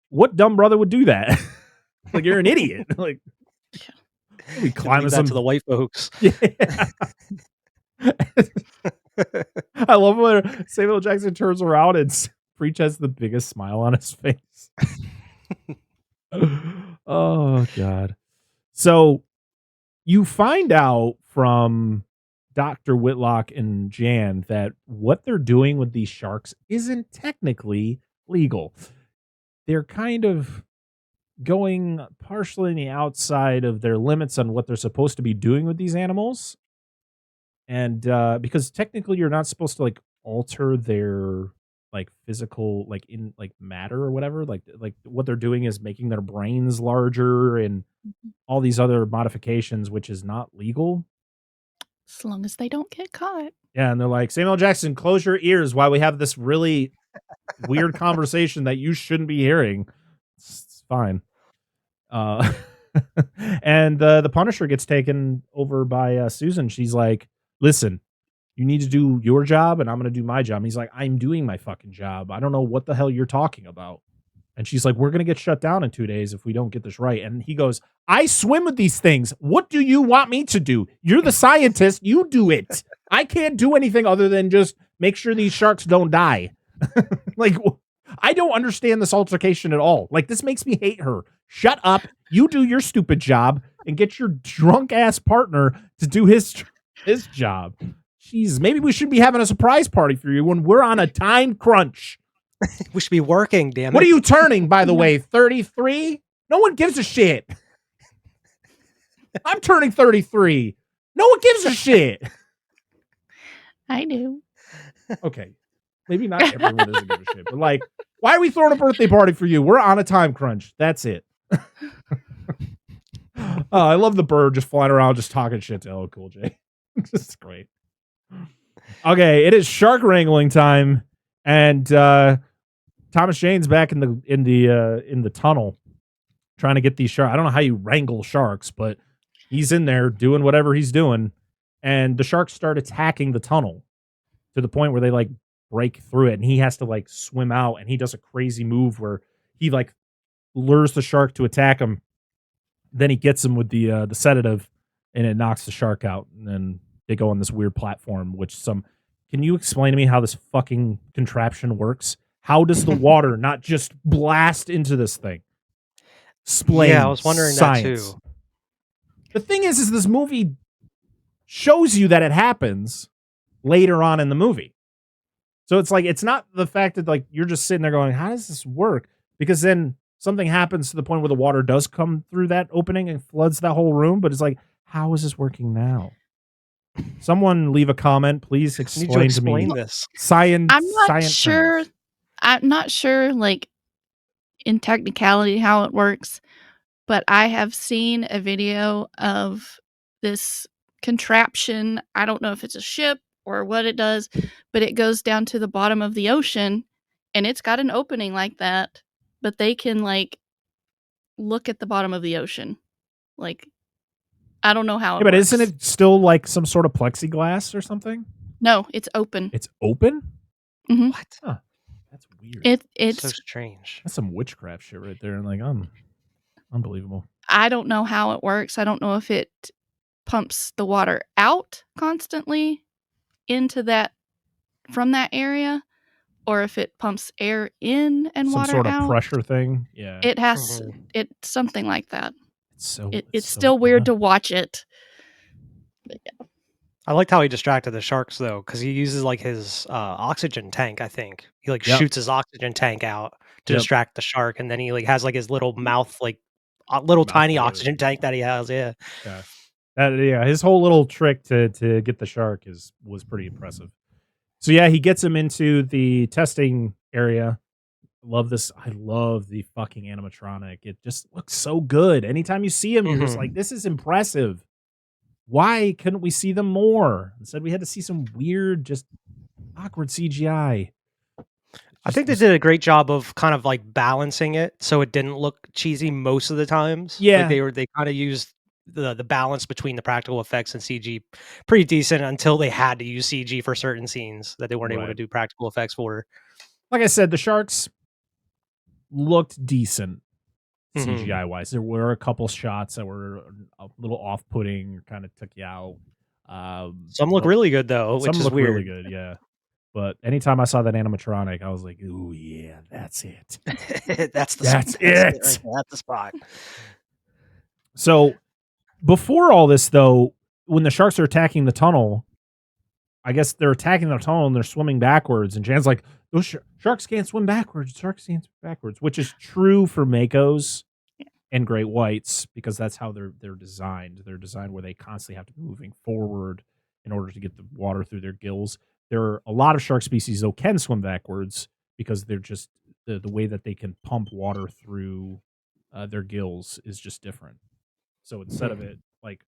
what dumb brother would do that? Like, you're an idiot. Like, we climbing that to the white folks. Yeah. I love when Samuel Jackson turns around and Preach has the biggest smile on his face. Oh, God. So you find out from Dr. Whitlock and Jan that what they're doing with these sharks isn't technically legal. They're kind of going partially in the outside of their limits on what they're supposed to be doing with these animals. And because technically you're not supposed to like alter their like physical, like in like matter or whatever, like what they're doing is making their brains larger and all these other modifications, which is not legal. As long as they don't get caught. Yeah, and they're like, Samuel Jackson, close your ears while we have this really weird conversation that you shouldn't be hearing. It's fine. And the Punisher gets taken over by Susan. She's like, listen, you need to do your job and I'm going to do my job. And he's like, I'm doing my fucking job. I don't know what the hell you're talking about. And she's like, we're going to get shut down in 2 days if we don't get this right. And he goes, I swim with these things. What do you want me to do? You're the scientist. You do it. I can't do anything other than just make sure these sharks don't die. Like, I don't understand this altercation at all. Like, this makes me hate her. Shut up. You do your stupid job and get your drunk ass partner to do his job. Jeez, maybe we should be having a surprise party for you when we're on a time crunch. We should be working, damn it. What are you turning, by the way? 33? No one gives a shit. I'm turning 33. No one gives a shit. I do. Okay. Maybe not everyone doesn't give a shit, but like, why are we throwing a birthday party for you? We're on a time crunch. That's it. I love the bird just flying around, just talking shit to LL Cool J. This is great. Okay, it is shark wrangling time, and Thomas Jane's back in the tunnel trying to get these sharks. I don't know how you wrangle sharks, but he's in there doing whatever he's doing, and the sharks start attacking the tunnel to the point where they like break through it, and he has to like swim out, and he does a crazy move where he like lures the shark to attack him. Then he gets him with the sedative, and it knocks the shark out, and then they go on this weird platform, can you explain to me how this fucking contraption works? How does the water not just blast into this thing? Explain. Yeah, I was wondering science. that too. The thing is this movie shows you that it happens later on in the movie. So it's like, it's not the fact that like you're just sitting there going, how does this work? Because then something happens to the point where the water does come through that opening and floods that whole room. But it's like, how is this working now? Someone leave a comment, please. Explain to me this. Science. I'm not sure, like in technicality how it works, but I have seen a video of this contraption. I don't know if it's a ship or what it does, but it goes down to the bottom of the ocean, and it's got an opening like that. But they can like look at the bottom of the ocean, like. I don't know how it works. But isn't it still like some sort of plexiglass or something? No, it's open. It's open? Mm-hmm. What? Huh. That's weird. It's so strange. That's some witchcraft shit right there. And like, unbelievable. I don't know how it works. I don't know if it pumps the water out constantly into that from that area, or if it pumps air in and water out. Some sort of pressure thing. Yeah. It has it's something like that. It's so still weird to watch it. But yeah. I liked how he distracted the sharks though, because he uses like his oxygen tank. I think he like shoots his oxygen tank out to distract the shark, and then he like has like his little mouth, like little tiny oxygen tank that he has. Yeah. His whole little trick to get the shark was pretty impressive. So yeah, he gets him into the testing area. Love this. I love the fucking animatronic. It just looks so good. Anytime you see him, you're just like, this is impressive. Why couldn't we see them more? Instead, we had to see some weird, just awkward CGI. I think they did a great job of kind of like balancing it so it didn't look cheesy most of the times. Yeah. Like they kind of used the balance between the practical effects and CG pretty decent until they had to use CG for certain scenes that they weren't able to do practical effects for. Like I said, the sharks looked decent. CGI wise. There were a couple shots that were a little off-putting, kind of took you out. Some look really good though, which some is look weird. really good, yeah. But anytime I saw that animatronic, I was like, "Ooh, yeah, that's it. That's it. It." That's the spot. So before all this, though, when the sharks are attacking the tunnel, I guess they're attacking the tunnel and they're swimming backwards. And Jan's like, "Those sharks can't swim backwards. Sharks can't swim backwards," which is true for makos and great whites because that's how they're designed. They're designed where they constantly have to be moving forward in order to get the water through their gills. There are a lot of shark species though can swim backwards because they're just the way that they can pump water through their gills is just different. So instead of it like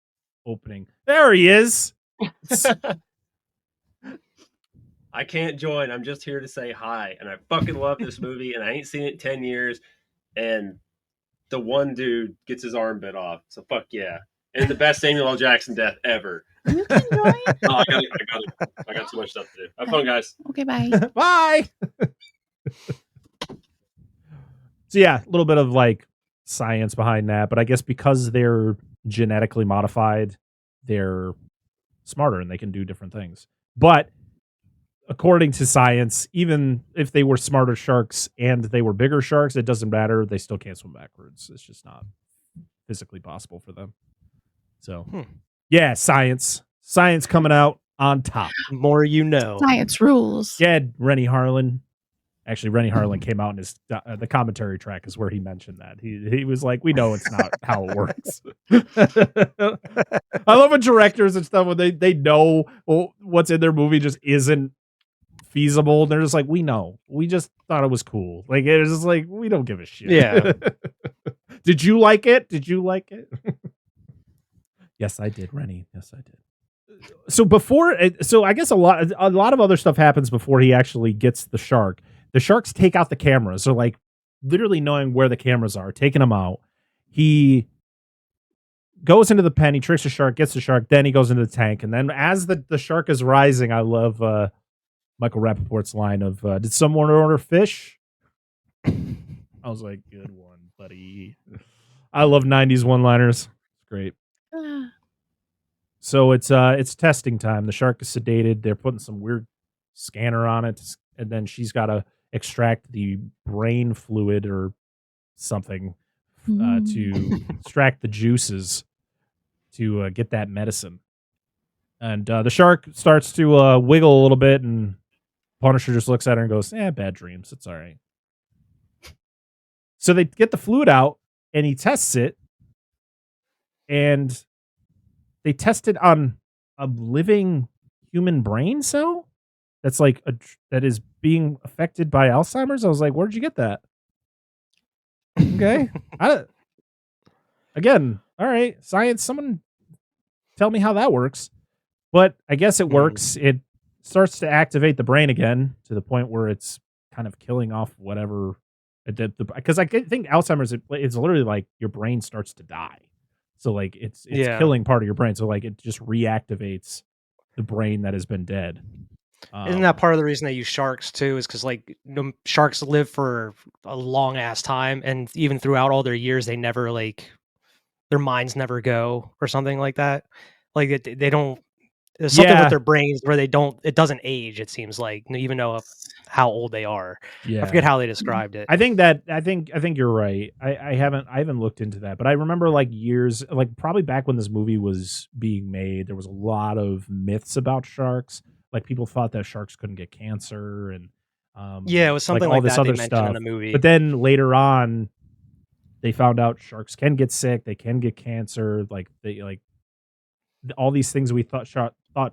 opening, there he is. I can't join. I'm just here to say hi, and I fucking love this movie, and I ain't seen it in 10 years. And the one dude gets his arm bit off, so fuck yeah! And the best Samuel L. Jackson death ever. You can join. No, I got too much stuff to do. Have fun, guys. Okay, bye. Bye. So yeah, a little bit of like science behind that, but I guess because they're genetically modified, they're smarter and they can do different things. But according to science, even if they were smarter sharks and they were bigger sharks, it doesn't matter. They still can't swim backwards. It's just not physically possible for them. So yeah, science coming out on top. More you know. Science rules. Yeah, RennyHarlin. Actually, RennyHarlin came out in his the commentary track is where he mentioned that. He was like, "We know it's not how it works." I love when directors and stuff when they know what's in their movie just isn't feasible. They're just like, "We know. We just thought it was cool." Like it's just like we don't give a shit. Yeah. Did you like it? Yes, I did, Renny. Yes, I did. So I guess a lot of other stuff happens before he actually gets the shark. The sharks take out the cameras. So like literally knowing where the cameras are, taking them out. He goes into the pen, he tricks the shark, gets the shark, then he goes into the tank. And then as the shark is rising, I love Michael Rappaport's line of, "Did someone order fish?" I was like, good one, buddy. I love 90s one-liners. It's great. So it's testing time. The shark is sedated. They're putting some weird scanner on it, and then she's got to extract the brain fluid or something to extract the juices to get that medicine. And the shark starts to wiggle a little bit, and Punisher just looks at her and goes, "Bad dreams. It's all right." So they get the fluid out, and he tests it, and they test it on a living human brain cell that's like that is being affected by Alzheimer's. I was like, "Where'd you get that?" Okay, again, all right, science. Someone tell me how that works. But I guess it works. It starts to activate the brain again to the point where it's kind of killing off whatever. Because I think Alzheimer's it's literally like your brain starts to die. So like it's killing part of your brain. So like it just reactivates the brain that has been dead. Isn't that part of the reason they use sharks too? Is because like sharks live for a long ass time, and even throughout all their years, they never like their minds never go or something like that. Like they don't. There's something with their brains where it doesn't age. It seems like even though how old they are. Yeah, I forget how they described it. I think you're right. I haven't looked into that, but I remember like years, like probably back when this movie was being made, there was a lot of myths about sharks. Like people thought that sharks couldn't get cancer, and it was something like this that other they mentioned stuff in the movie. But then later on, they found out sharks can get sick, they can get cancer, like they like all these things we thought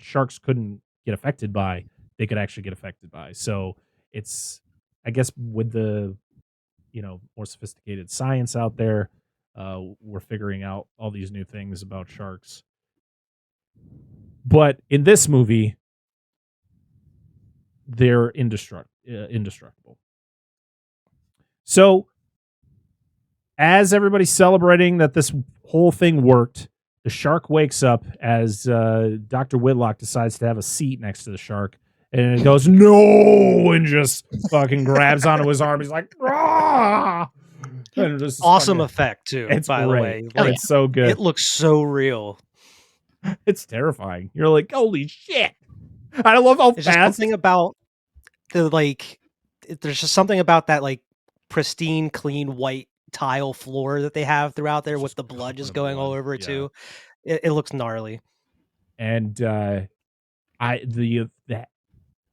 sharks couldn't get affected by, they could actually get affected by. So it's, I guess, with the more sophisticated science out there, we're figuring out all these new things about sharks. But in this movie, they're indestructible. So as everybody's celebrating that this whole thing worked, the shark wakes up as Dr. Whitlock decides to have a seat next to the shark, and it goes, "No!" and just fucking grabs onto his arm. He's like, "Rah!" And this is Awesome fucking- effect too. It's by great. the way, Oh, It's so good. it looks so real. It's terrifying. You're like, holy shit! I love how There's just fast. something about the there's just something about that like pristine, clean white tile floor that they have throughout there with the blood just going all over it too. It looks gnarly. And that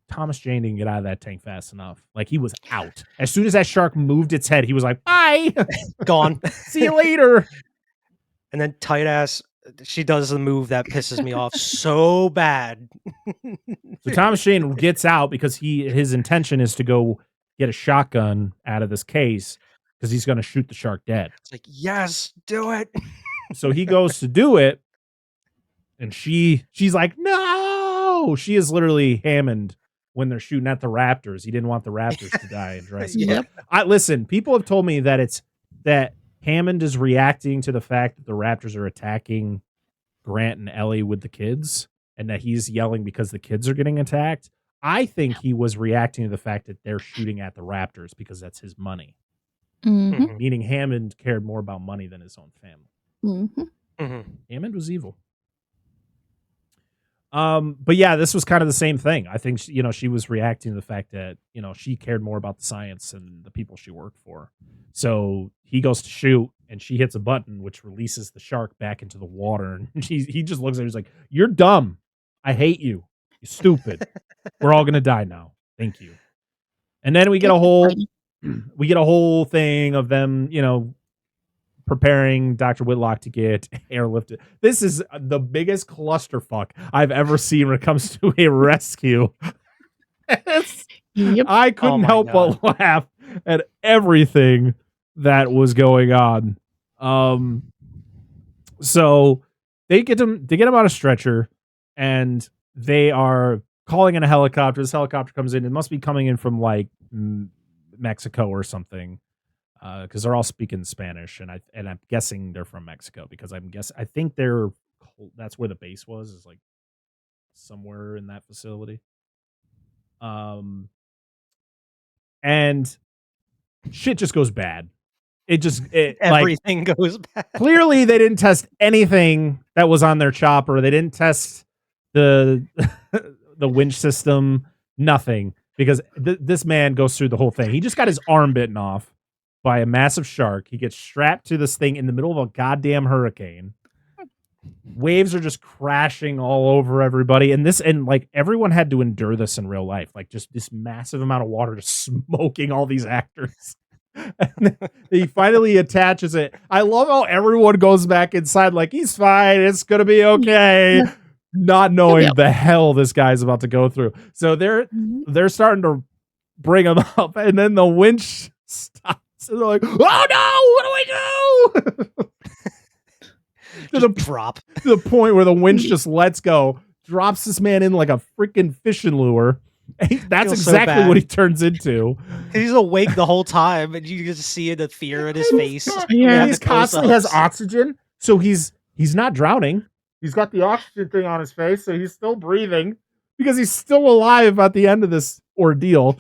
Thomas Jane didn't get out of that tank fast enough. Like he was out as soon as that shark moved its head. He was like, "Bye, Gone." see you later." And then tight ass, she does the move that pisses me off so bad. So Thomas Jane gets out because his intention is to go get a shotgun out of this case because he's going to shoot the shark dead. It's like, yes, do it. So he goes to do it, and she's like, "No!" She is literally Hammond when they're shooting at the raptors. He didn't want the raptors to die in Jurassic Park. Listen, people have told me that Hammond is reacting to the fact that the raptors are attacking Grant and Ellie with the kids, and that he's yelling because the kids are getting attacked. I think he was reacting to the fact that they're shooting at the raptors because that's his money. Mm-hmm. Meaning Hammond cared more about money than his own family. Mm-hmm. Hammond was evil. But yeah, this was kind of the same thing. I think she was reacting to the fact that she cared more about the science and the people she worked for. So he goes to shoot, and she hits a button which releases the shark back into the water, and he just looks at her. He's like, "You're dumb. I hate you. You're stupid. We're all gonna die now. Thank you." And then we get a whole thing of them, preparing Dr. Whitlock to get airlifted. This is the biggest clusterfuck I've ever seen when it comes to a rescue. Yep. I couldn't help but laugh at everything that was going on. So they get him on a stretcher, and they are calling in a helicopter. This helicopter comes in. It must be coming in from like Mexico or something. Because they're all speaking Spanish, and I'm guessing they're from Mexico because I think that's where the base was, is like somewhere in that facility. And shit just goes bad. Everything goes bad. Clearly, they didn't test anything that was on their chopper. They didn't test the winch system. Nothing, because this man goes through the whole thing. He just got his arm bitten off by a massive shark. He gets strapped to this thing in the middle of a goddamn hurricane. Waves are just crashing all over everybody, and everyone had to endure this in real life, like just this massive amount of water just smoking all these actors. And he finally attaches it. I love how everyone goes back inside like, he's fine, it's gonna be okay, not knowing the hell this guy's about to go through. So they're starting to bring him up, and then the winch stops. So they're like, "Oh no, what do we do?" to the point where the winch just lets go, drops this man in like a freaking fishing lure. That's exactly what he turns into. He's awake the whole time, and you just see the fear in his face. Yeah, he constantly has oxygen, so he's not drowning. He's got the oxygen thing on his face, so he's still breathing because he's still alive at the end of this ordeal.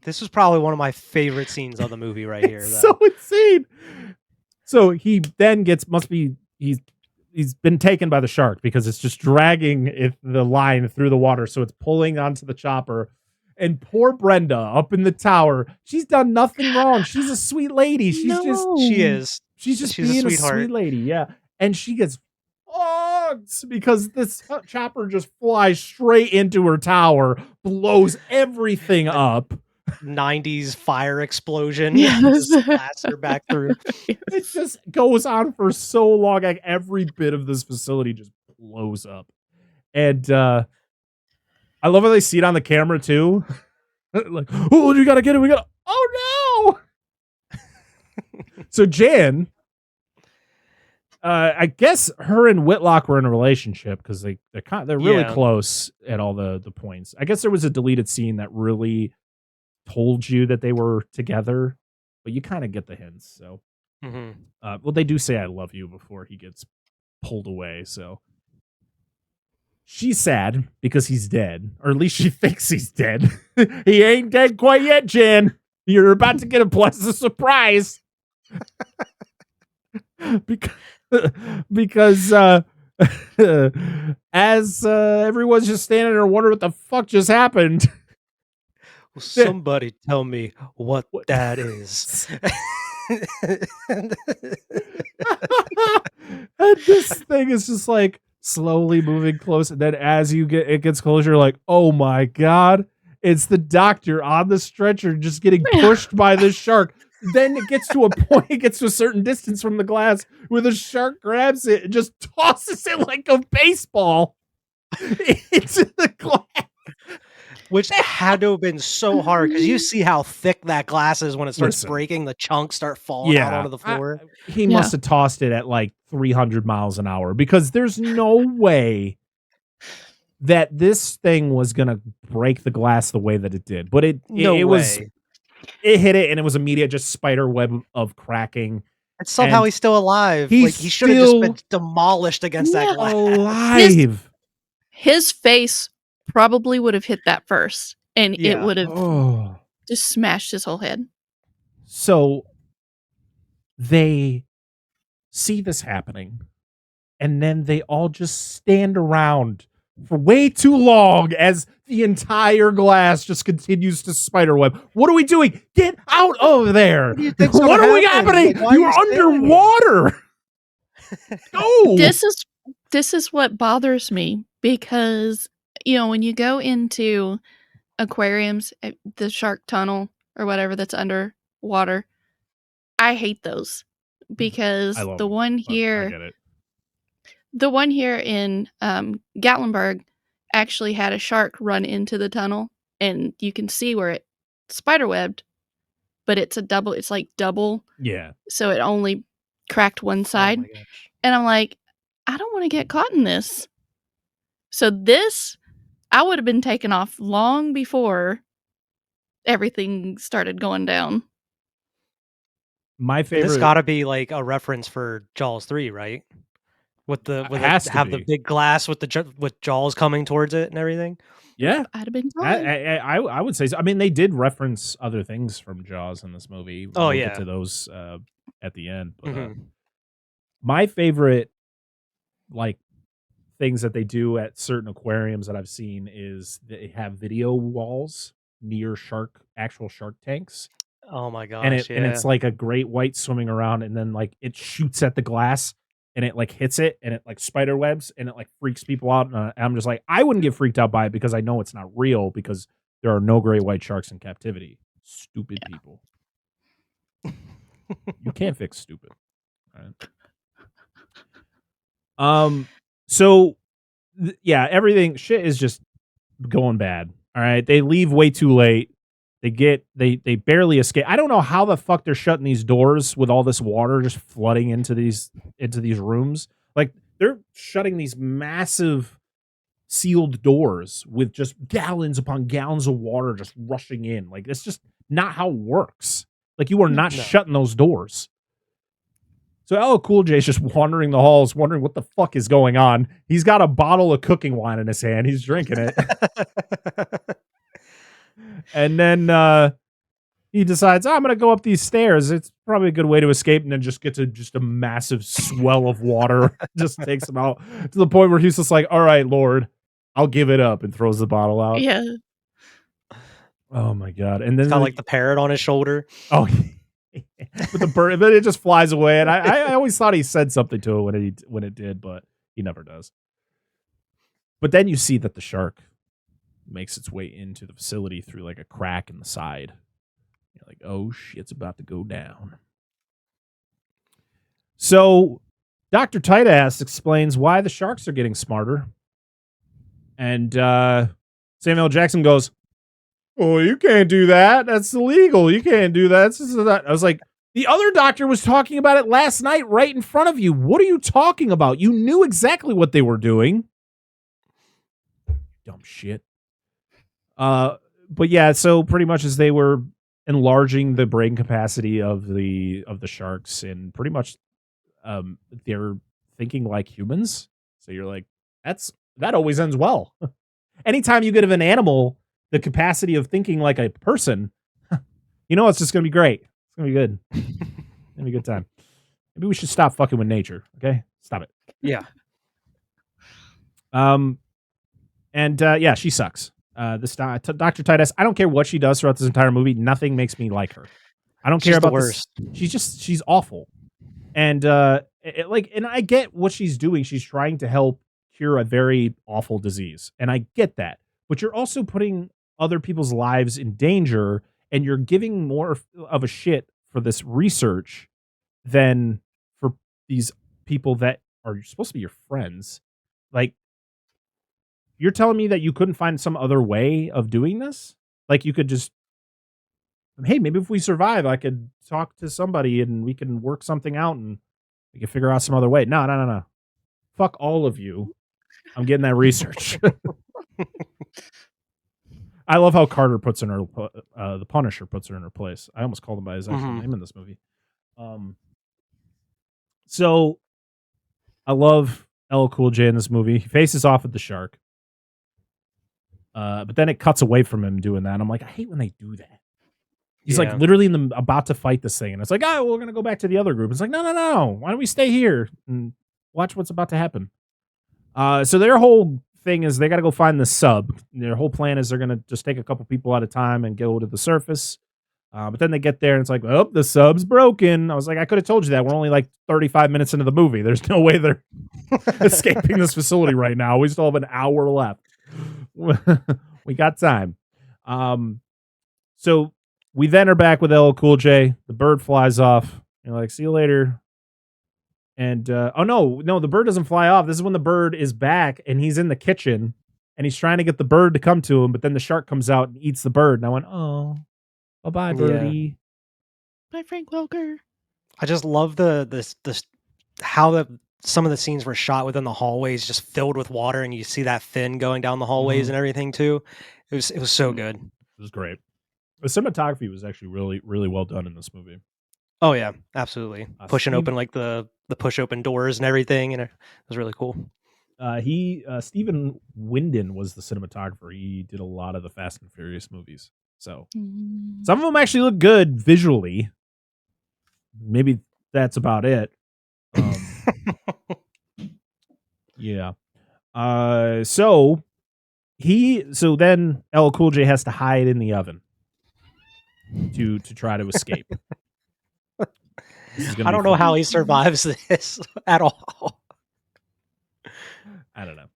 This was probably one of my favorite scenes of the movie right here. Though. So insane. So he then he's been taken by the shark because it's just dragging the line through the water. So it's pulling onto the chopper. And poor Brenda up in the tower, she's done nothing wrong. She's a sweet lady. She's just being a sweet lady. Yeah. And she gets fucked because this chopper just flies straight into her tower, blows everything up. 90s fire explosion. Yes. Just blasts her back through. It just goes on for so long. Like every bit of this facility just blows up. And I love how they see it on the camera too. Like, oh, you gotta get it. Oh no. So Jan, I guess her and Whitlock were in a relationship because they're really close at all the points. I guess there was a deleted scene that really told you that they were together, but you kind of get the hints. So, well, they do say "I love you" before he gets pulled away. So she's sad because he's dead, or at least she thinks he's dead. He ain't dead quite yet, Jan. You're about to get a pleasant surprise. because as everyone's just standing there wondering what the fuck just happened. Will somebody tell me what that is? And this thing is just like slowly moving close, and then as it gets closer, you're like, oh my god, it's the doctor on the stretcher just getting pushed by the shark. Then it gets to a point, it gets to a certain distance from the glass where the shark grabs it and just tosses it like a baseball into the glass. Which had to have been so hard because you see how thick that glass is when it starts Listen. breaking, the chunks start falling out onto the floor. He must have tossed it at like 300 miles an hour because there's no way that this thing was going to break the glass the way that it did. But it hit it and it was immediate, just spider web of cracking. And somehow he's still alive. He should have just been demolished against that glass. Alive. His face probably would have hit that first, and it would have just smashed his whole head. So they see this happening, and then they all just stand around for way too long as the entire glass just continues to spiderweb. What are we doing? Get out of there! What are we happening? You're underwater. Go. This is what bothers me because when you go into aquariums, the shark tunnel or whatever that's underwater, I hate those because the one here in Gatlinburg actually had a shark run into the tunnel, and you can see where it spiderwebbed, but it's like double. Yeah. So it only cracked one side. Oh and I'm like, I don't want to get caught in this. So this, I would have been taken off long before everything started going down. My favorite. This got to be like a reference for Jaws 3, right? With the big glass with Jaws coming towards it and everything. Yeah, I'd have been. I would say so. I mean, they did reference other things from Jaws in this movie. Oh, we'll get to those at the end. But, my favorite, like, things that they do at certain aquariums that I've seen is they have video walls near actual shark tanks. Oh my gosh! And it's like a great white swimming around, and then like it shoots at the glass, and it like hits it, and it like spider webs, and it like freaks people out. And I'm just like, I wouldn't get freaked out by it because I know it's not real because there are no great white sharks in captivity. Stupid people. You can't fix stupid. Right? So everything shit is just going bad. All right. They leave way too late. They barely escape. I don't know how the fuck they're shutting these doors with all this water just flooding into these rooms. Like they're shutting these massive sealed doors with just gallons upon gallons of water just rushing in. Like it's just not how it works. Like you are not shutting those doors. So LL Cool J is just wandering the halls, wondering what the fuck is going on. He's got a bottle of cooking wine in his hand. He's drinking it. And then he decides, I'm going to go up these stairs. It's probably a good way to escape. And then just gets just a massive swell of water. Just takes him out to the point where he's just like, all right, Lord, I'll give it up, and throws the bottle out. Yeah. Oh, my God. And then kind of like the parrot on his shoulder. Oh, with the bird, but it just flies away. And I always thought he said something to it when it did, but he never does. But then you see that the shark makes its way into the facility through like a crack in the side. You're like, oh shit's about to go down. So Dr. Tightass explains why the sharks are getting smarter. And Samuel L. Jackson goes, oh, you can't do that. That's illegal. You can't do that. I was like, the other doctor was talking about it last night right in front of you. What are you talking about? You knew exactly what they were doing. Dumb shit. But yeah, so pretty much as they were enlarging the brain capacity of the sharks, and pretty much they're thinking like humans. So you're like, that always ends well. Anytime you give an animal the capacity of thinking like a person, You know, it's just gonna be great. It's gonna be good. It's gonna be a good time. Maybe we should stop fucking with nature. Okay, stop it. Yeah. Yeah, she sucks. This Dr. Titus. I don't care what she does throughout this entire movie. Nothing makes me like her. I don't care She's the about this. worst. She's awful. And and I get what she's doing. She's trying to help cure a very awful disease, and I get that. But you're also putting other people's lives in danger, and you're giving more of a shit for this research than for these people that are supposed to be your friends. Like, you're telling me that you couldn't find some other way of doing this? Like, you could just, hey, maybe if we survive, I could talk to somebody and we can work something out and we can figure out some other way. No. Fuck all of you. I'm getting that research. I love how Carter puts in her, the Punisher puts her in her place. I almost called him by his actual name in this movie. So I love LL Cool J in this movie. He faces off with the shark. But then it cuts away from him doing that. I'm like, I hate when they do that. He's like literally about to fight this thing. And it's like, oh, we're going to go back to the other group. It's like, no. Why don't we stay here and watch what's about to happen? So their whole thing is they got to go find the sub. Their whole plan is they're going to just take a couple people at a time and go to the surface. But then they get there and it's like, oh, the sub's broken. I was like, I could have told you that. We're only like 35 minutes into the movie. There's no way they're escaping this facility right now. We still have an hour left. We got time. So we then are back with LL Cool J. The bird flies off. You're like, see you later. And oh no, the bird doesn't fly off. This is when the bird is back and he's in the kitchen and he's trying to get the bird to come to him, but then the shark comes out and eats the bird. And I went, oh, bye-bye, birdie. Bye, Frank Welker. I just love the how some of the scenes were shot within the hallways, just filled with water, and you see that fin going down the hallways and everything too. It was so good. It was great. The cinematography was actually really, really well done in this movie. Oh yeah, absolutely. Pushing open like the push open doors and everything, and it was really cool. Stephen Winden was the cinematographer. He did a lot of the Fast and Furious movies. So some of them actually look good visually. Maybe that's about it. Yeah. So then LL Cool J has to hide in the oven to try to escape. I don't know how he survives this at all. I don't know.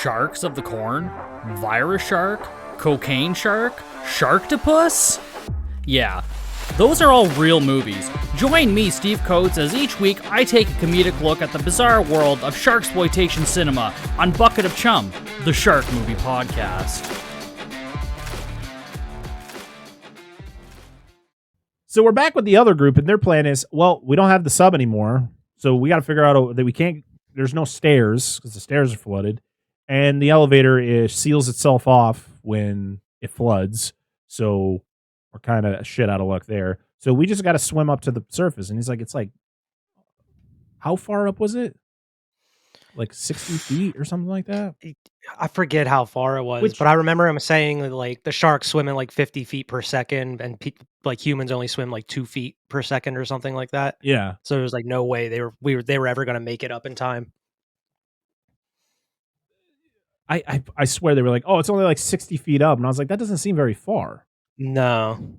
Sharks of the Corn? Virus shark? Cocaine shark? Sharktopus? Yeah, those are all real movies. Join me, Steve Coates, as each week I take a comedic look at the bizarre world of sharksploitation cinema on Bucket of Chum, the Shark Movie Podcast. So we're back with the other group, and their plan is, well, we don't have the sub anymore, so we got to figure out that we can't. There's no stairs because the stairs are flooded, and the elevator seals itself off when it floods. So we're kind of shit out of luck there. So we just got to swim up to the surface, and he's like, it's like, how far up was it? Like 60 feet or something like that? I forget how far it was, but I remember him saying like the sharks swim at like 50 feet per second, and like humans only swim like 2 feet per second or something like that. Yeah. So there was like no way they were ever going to make it up in time. I swear they were like, oh, it's only like 60 feet up, and I was like, that doesn't seem very far. No.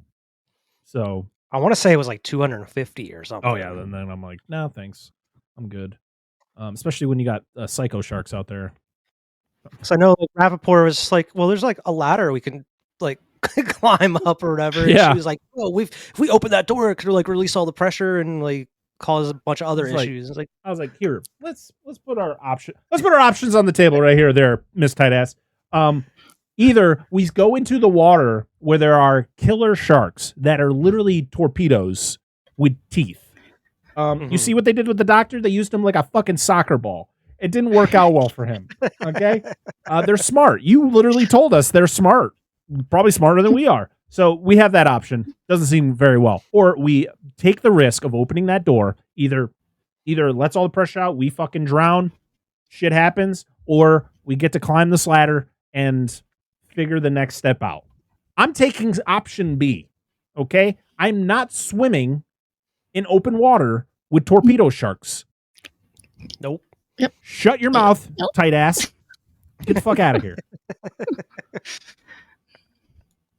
So I want to say it was like 250 or something. Oh yeah, then I'm like, no, thanks, I'm good. Especially when you got psycho sharks out there. So I know like Rappaport was just like, well, there's like a ladder we can like climb up or whatever. Yeah. And she was like, oh, if we open that door, it could like release all the pressure and like cause a bunch of other issues. Like, I was like, here, let's put our options on the table right here, there, Miss Tight Ass. Either we go into the water where there are killer sharks that are literally torpedoes with teeth. You see what they did with the doctor? They used him like a fucking soccer ball. It didn't work out well for him. Okay? They're smart. You literally told us they're smart. Probably smarter than we are. So we have that option. Doesn't seem very well. Or we take the risk of opening that door. Either lets all the pressure out, we fucking drown, shit happens, or we get to climb this ladder and figure the next step out. I'm taking option B. Okay? I'm not swimming in open water with torpedo sharks. Nope. Yep. Shut your mouth, Nope. tight ass. Get the fuck out of here.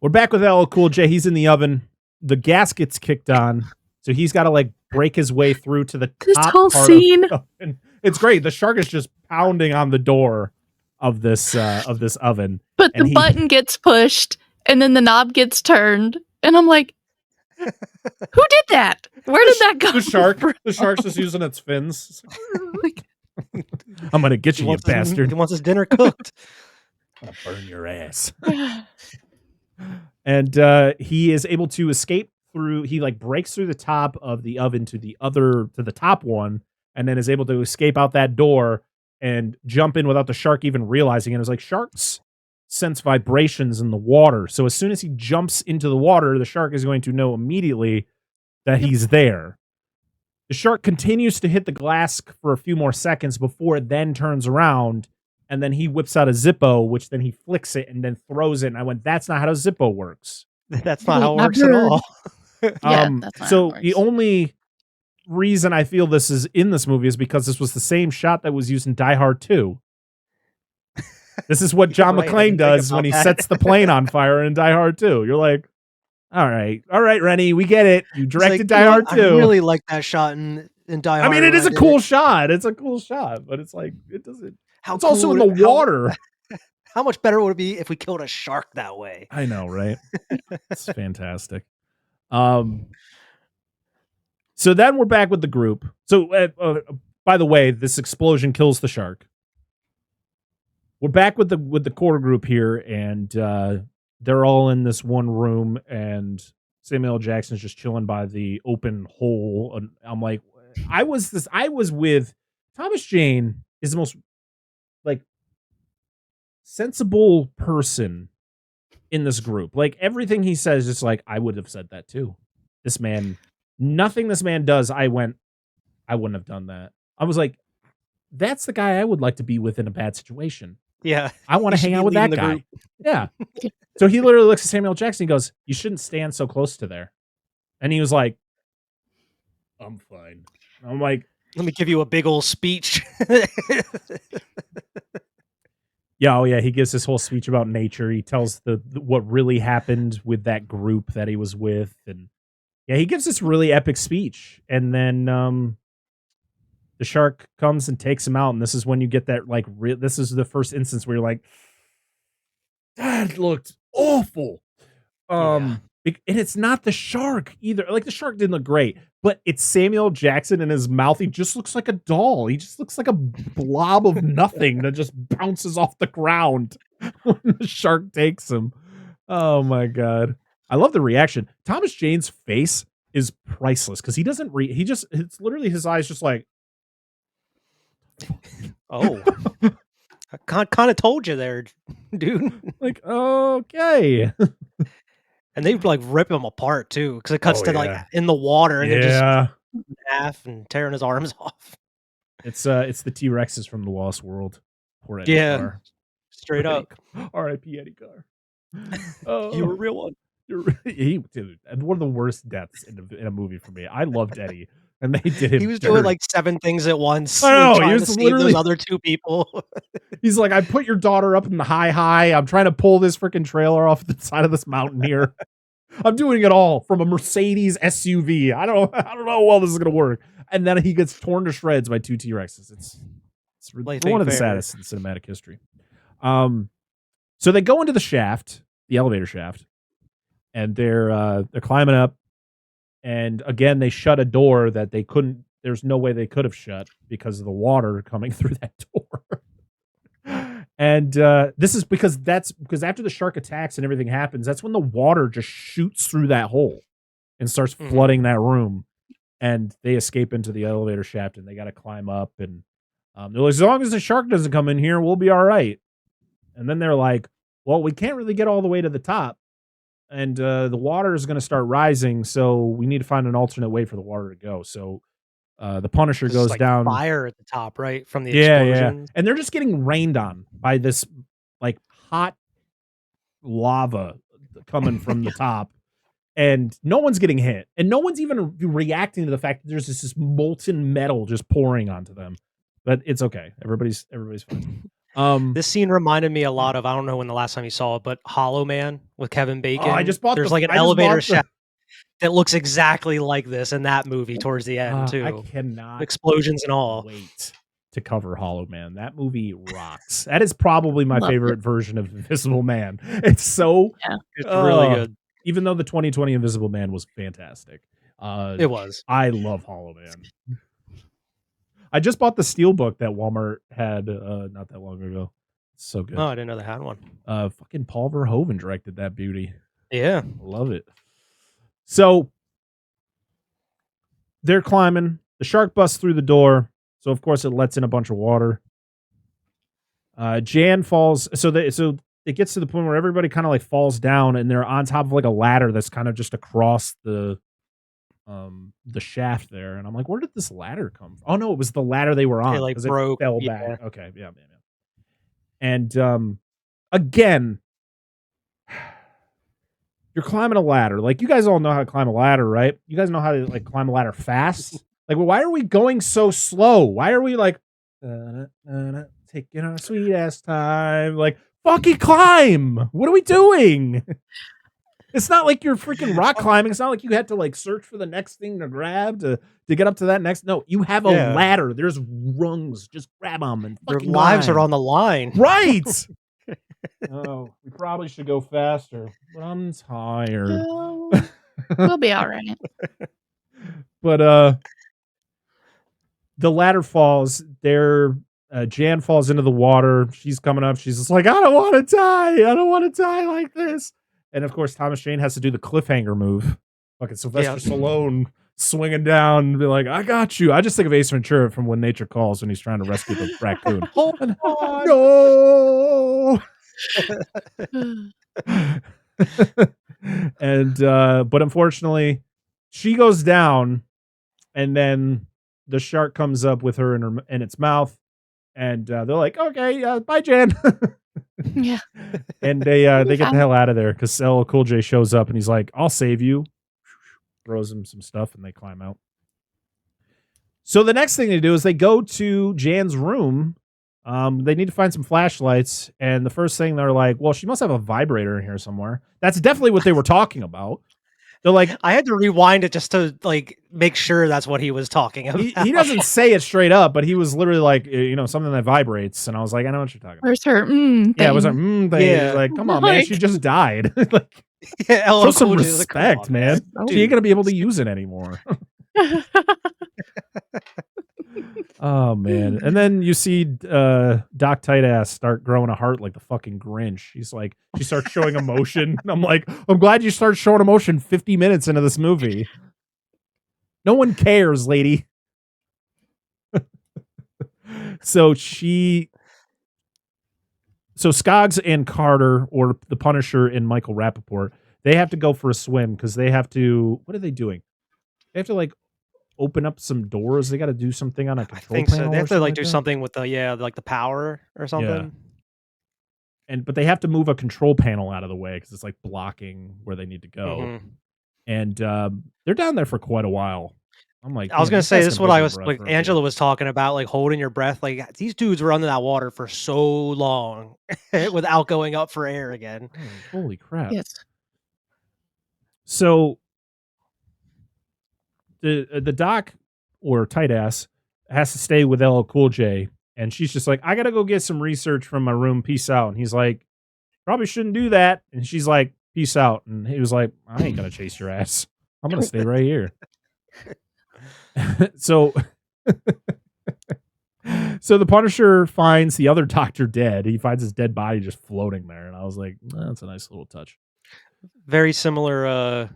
We're back with LL Cool J. He's in the oven. The gas gets kicked on, so he's got to like break his way through to the This top whole part scene. of the oven. It's great. The shark is just pounding on the door of this oven. But And the button gets pushed, and then the knob gets turned, and I'm like, who did that? Where did that go? The shark's just using its fins. I'm gonna get you, you bastard. He wants his dinner cooked. I'm gonna burn your ass. And he is able to escape through. He like breaks through the top of the oven to the top one, and then is able to escape out that door and jump in without the shark even realizing it. It was like sharks sense vibrations in the water, so as soon as he jumps into the water, the shark is going to know immediately that he's there. The shark continues to hit the glass for a few more seconds before it then turns around, and then he whips out a Zippo, which then he flicks it and then throws it. And I went, that's not how Zippo works. That's not how it works at all. That's not so how it the works. only reason I feel this is in this movie is because this was the same shot that was used in Die Hard 2. This is what John Right, I McClane didn't think does about when he that. sets the plane on fire in Die Hard 2. You're like, all right, Rennie, we get it. You directed Like, Die you know, Hard 2. I really like that shot in Die Hard. I mean, it when is a did cool it. shot. It's a cool shot, but it's like, it doesn't. How It's also in cool- the water. How much better would it be if we killed a shark that way? I know, right? It's fantastic. So then we're back with the group. So, by the way, this explosion kills the shark. We're back with the core group here, and they're all in this one room, and Samuel L. Jackson's just chilling by the open hole. And I'm like, I was with Thomas Jane is the most like sensible person in this group. Like everything he says, just like I would have said that too. This man, nothing this man does, I wouldn't have done that. I was like, that's the guy I would like to be with in a bad situation. Yeah. I want to He should hang be out with leading that the guy. group. Yeah. So he literally looks at Samuel L. Jackson and goes, you shouldn't stand so close to there. And he was like, I'm fine. I'm like, let me give you a big old speech. yeah, oh yeah, he gives this whole speech about nature. He tells the what really happened with that group that he was with, and yeah, he gives this really epic speech. And then the shark comes and takes him out, and this is when you get that like this is the first instance where you're like, that looked awful. And it's not the shark either. Like the shark didn't look great, but it's Samuel Jackson in his mouth. He just looks like a doll. He just looks like a blob of nothing that just bounces off the ground when the shark takes him. Oh my God. I love the reaction. Thomas Jane's face is priceless because he doesn't it's literally his eyes just like, oh, I kind of told you there, dude. Like, okay. And they like rip him apart too, because it cuts to yeah. like in the water and they're Yeah. just in half and tearing his arms off. It's the T-Rexes from the Lost World. Poor Eddie Yeah. Carr. Straight up. R.I.P. Eddie Carr. You were a real one. Dude, one of the worst deaths in a movie for me. I loved Eddie, and they did him. He was dirty. doing like 7 things at once. I know, like, he trying was to save literally- those other 2 people. He's like, I put your daughter up in the high. I'm trying to pull this freaking trailer off the side of this mountain here. I'm doing it all from a Mercedes SUV. I don't know how well this is gonna work. And then he gets torn to shreds by 2 T-Rexes. It's Life one ain't of the fair. saddest in cinematic history. So they go into the shaft, the elevator shaft, and they're climbing up. And again, they shut a door that they couldn't. There's no way they could have shut because of the water coming through that door. And this is because after the shark attacks and everything happens, that's when the water just shoots through that hole and starts flooding that room. And they escape into the elevator shaft, and they got to climb up. And they're like, as long as the shark doesn't come in here, we'll be all right. And then they're like, well, we can't really get all the way to the top, and the water is going to start rising, so we need to find an alternate way for the water to go. So the Punisher goes like down. Fire at the top, right? From the Yeah. explosion. And they're just getting rained on by this like hot lava coming from the top, and no one's getting hit, and no one's even reacting to the fact that there's this molten metal just pouring onto them. But it's okay. Everybody's fine. This scene reminded me a lot of, I don't know when the last time you saw it, but Hollow Man with Kevin Bacon. I just bought There's like an elevator shaft that looks exactly like this in that movie towards the end too. I cannot explosions and all. Wait to cover Hollow Man. That movie rocks. That is probably my favorite version of Invisible Man. It's so it's really good. Even though the 2020 Invisible Man was fantastic. It was. I love Hollow Man. I just bought the Steelbook that Walmart had not that long ago. It's so good. Oh, I didn't know they had one. Fucking Paul Verhoeven directed that beauty. Yeah. Love it. So they're climbing. The shark busts through the door. So of course it lets in a bunch of water. Jan falls. So it gets to the point where everybody kind of like falls down, and they're on top of like a ladder that's kind of just across the shaft there. And I'm like, where did this ladder come from? Oh no, it was the ladder they were on. It like 'cause broke. It fell back. Okay, yeah. And again, you're climbing a ladder. Like, you guys all know how to climb a ladder, right? You guys know how to like climb a ladder fast. Like, why are we going so slow? Why are we like taking our sweet ass time? Like, fucking climb. What are we doing? It's not like you're freaking rock climbing. It's not like you had to like search for the next thing to grab to get up to that next. No, you have a ladder. There's rungs. Just grab them and Their fucking lives climb. are on the line. Right. Oh, we probably should go faster, but I'm tired. We'll be all right. But the ladder falls. Jan falls into the water. She's coming up. She's just like, I don't want to die. I don't want to die like this. And of course, Thomas Jane has to do the cliffhanger move. Fucking Sylvester Stallone swinging down and be like, I got you. I just think of Ace Ventura from When Nature Calls when he's trying to rescue the raccoon. No. And but unfortunately, she goes down, and then the shark comes up with her in its mouth, and they're like, okay, bye, Jan. Yeah. And they get the hell out of there because LL Cool J shows up and he's like, I'll save you. Throws him some stuff and they climb out. So the next thing they do is they go to Jan's room. They need to find some flashlights, and the first thing they're like, well, she must have a vibrator in here somewhere. That's definitely what they were talking about. They're like, I had to rewind it just to like make sure that's what he was talking about. He doesn't say it straight up, but he was literally like, something that vibrates, and I was like, I know what you're talking about. Where's her thing? Yeah, it was her thing. Yeah. Like, come on, man, she just died. Like, show some respect, man. She ain't gonna be able to use it anymore. Oh man. And then you see Doc Tightass start growing a heart like the fucking Grinch. She starts showing emotion. I'm like, I'm glad you start showing emotion 50 minutes into this movie. No one cares, lady. So Skoggs and Carter, or the Punisher and Michael Rappaport, they have to go for a swim because they have to, what are they doing? They have to like open up some doors. They got to do something on a control panel. So. They have to like do something with the power or something. Yeah. But they have to move a control panel out of the way because it's like blocking where they need to go. Mm-hmm. And they're down there for quite a while. I'm like, I was gonna say, this is what I was like. Angela was talking about, like holding your breath. Like, these dudes were under that water for so long without going up for air again. Oh, holy crap! Yes. So the doc, or Tightass, has to stay with LL Cool J, and she's just like, I gotta go get some research from my room. Peace out. And he's like, probably shouldn't do that. And she's like, peace out. And he was like, I ain't gonna chase your ass. I'm gonna stay right here. So the Punisher finds the other doctor dead. He finds his dead body just floating there, and I was like, that's a nice little touch. Very similar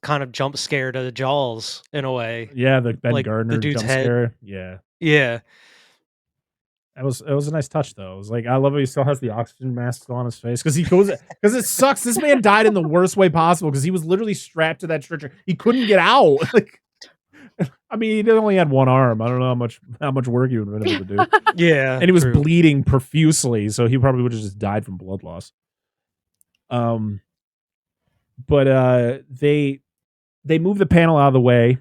kind of jump scare to the Jaws in a way. Yeah, the Ben like Gardner the dude's jump head. scare. Yeah. It was a nice touch though. It was like, I love how he still has the oxygen mask on his face because it sucks. This man died in the worst way possible because he was literally strapped to that stretcher. He couldn't get out. Like, I mean, he only had one arm. I don't know how much work he would have been able to do. Yeah, and he was bleeding profusely, so he probably would have just died from blood loss. But they move the panel out of the way.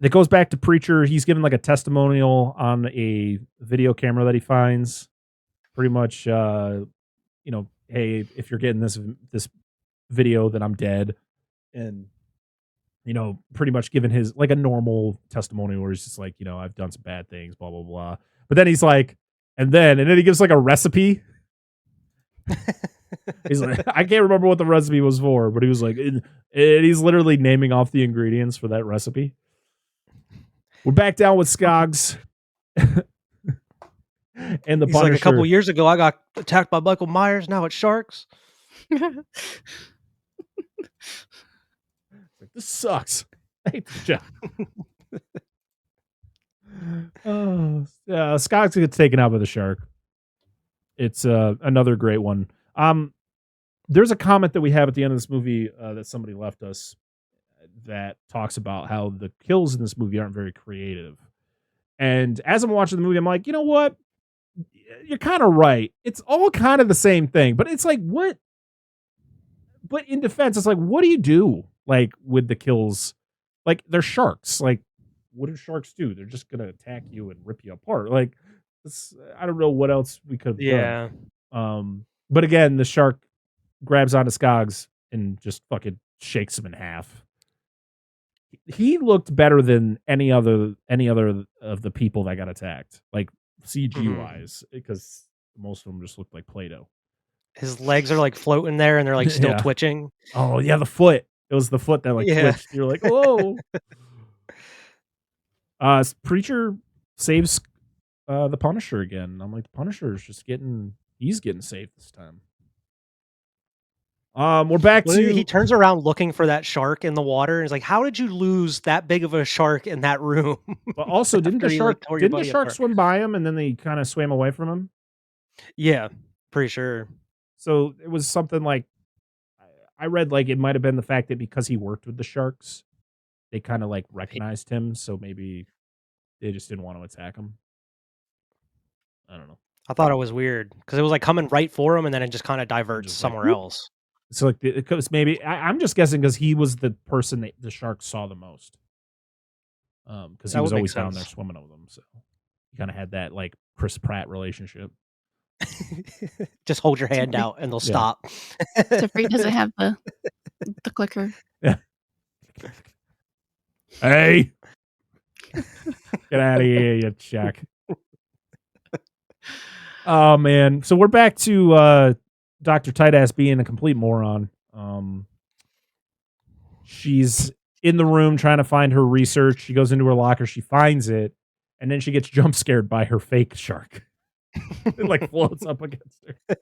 It goes back to Preacher. He's given like a testimonial on a video camera that he finds. Pretty much, hey, if you're getting this video, then I'm dead. And, pretty much giving his like a normal testimonial where he's just like, I've done some bad things, blah, blah, blah. But then he's like, and then he gives like a recipe. He's like, I can't remember what the recipe was for, but he was like, and he's literally naming off the ingredients for that recipe. We're back down with Skoggs. And the He's Punisher. like, a couple years ago, I got attacked by Michael Myers. Now it's sharks. This sucks. I hate this job. Skoggs gets taken out by the shark. It's another great one. There's a comment that we have at the end of this movie that somebody left us that talks about how the kills in this movie aren't very creative. And as I'm watching the movie, I'm like, you know what? You're kind of right. It's all kind of the same thing, but it's like, what? But in defense, it's like, what do you do? Like with the kills, like they're sharks. Like, what do sharks do? They're just gonna attack you and rip you apart. Like, I don't know what else we could have done. But again, the shark grabs onto Skoggs and just fucking shakes him in half. He looked better than any other of the people that got attacked, like CG wise, because most of them just looked like Play-Doh. His legs are like floating there, and they're like still twitching. Oh yeah, the foot. It was the foot that like twitched. You're like, whoa. Preacher saves the Punisher again. I'm like, the Punisher is just he's getting saved this time. We're back to he turns around looking for that shark in the water, and he's like, "How did you lose that big of a shark in that room?" But also, didn't the shark swim by him and then they kind of swam away from him? Yeah, pretty sure. So it was something like, I read like it might have been the fact that because he worked with the sharks, they kind of like recognized him. So maybe they just didn't want to attack him. I don't know. I thought it was weird because it was like coming right for him, and then it just kind of diverts somewhere else. So like because maybe I'm just guessing because he was the person that the sharks saw the most. Because he was always down there swimming with them, so he kind of had that like Chris Pratt relationship. Just hold your hand out and they'll stop. Jeffrey doesn't have the clicker. Yeah. Hey, get out of here, you check. Oh man, so we're back to Dr. Tightass being a complete moron. She's in the room trying to find her research. She goes into her locker, she finds it, and then she gets jump scared by her fake shark. It like floats up against her.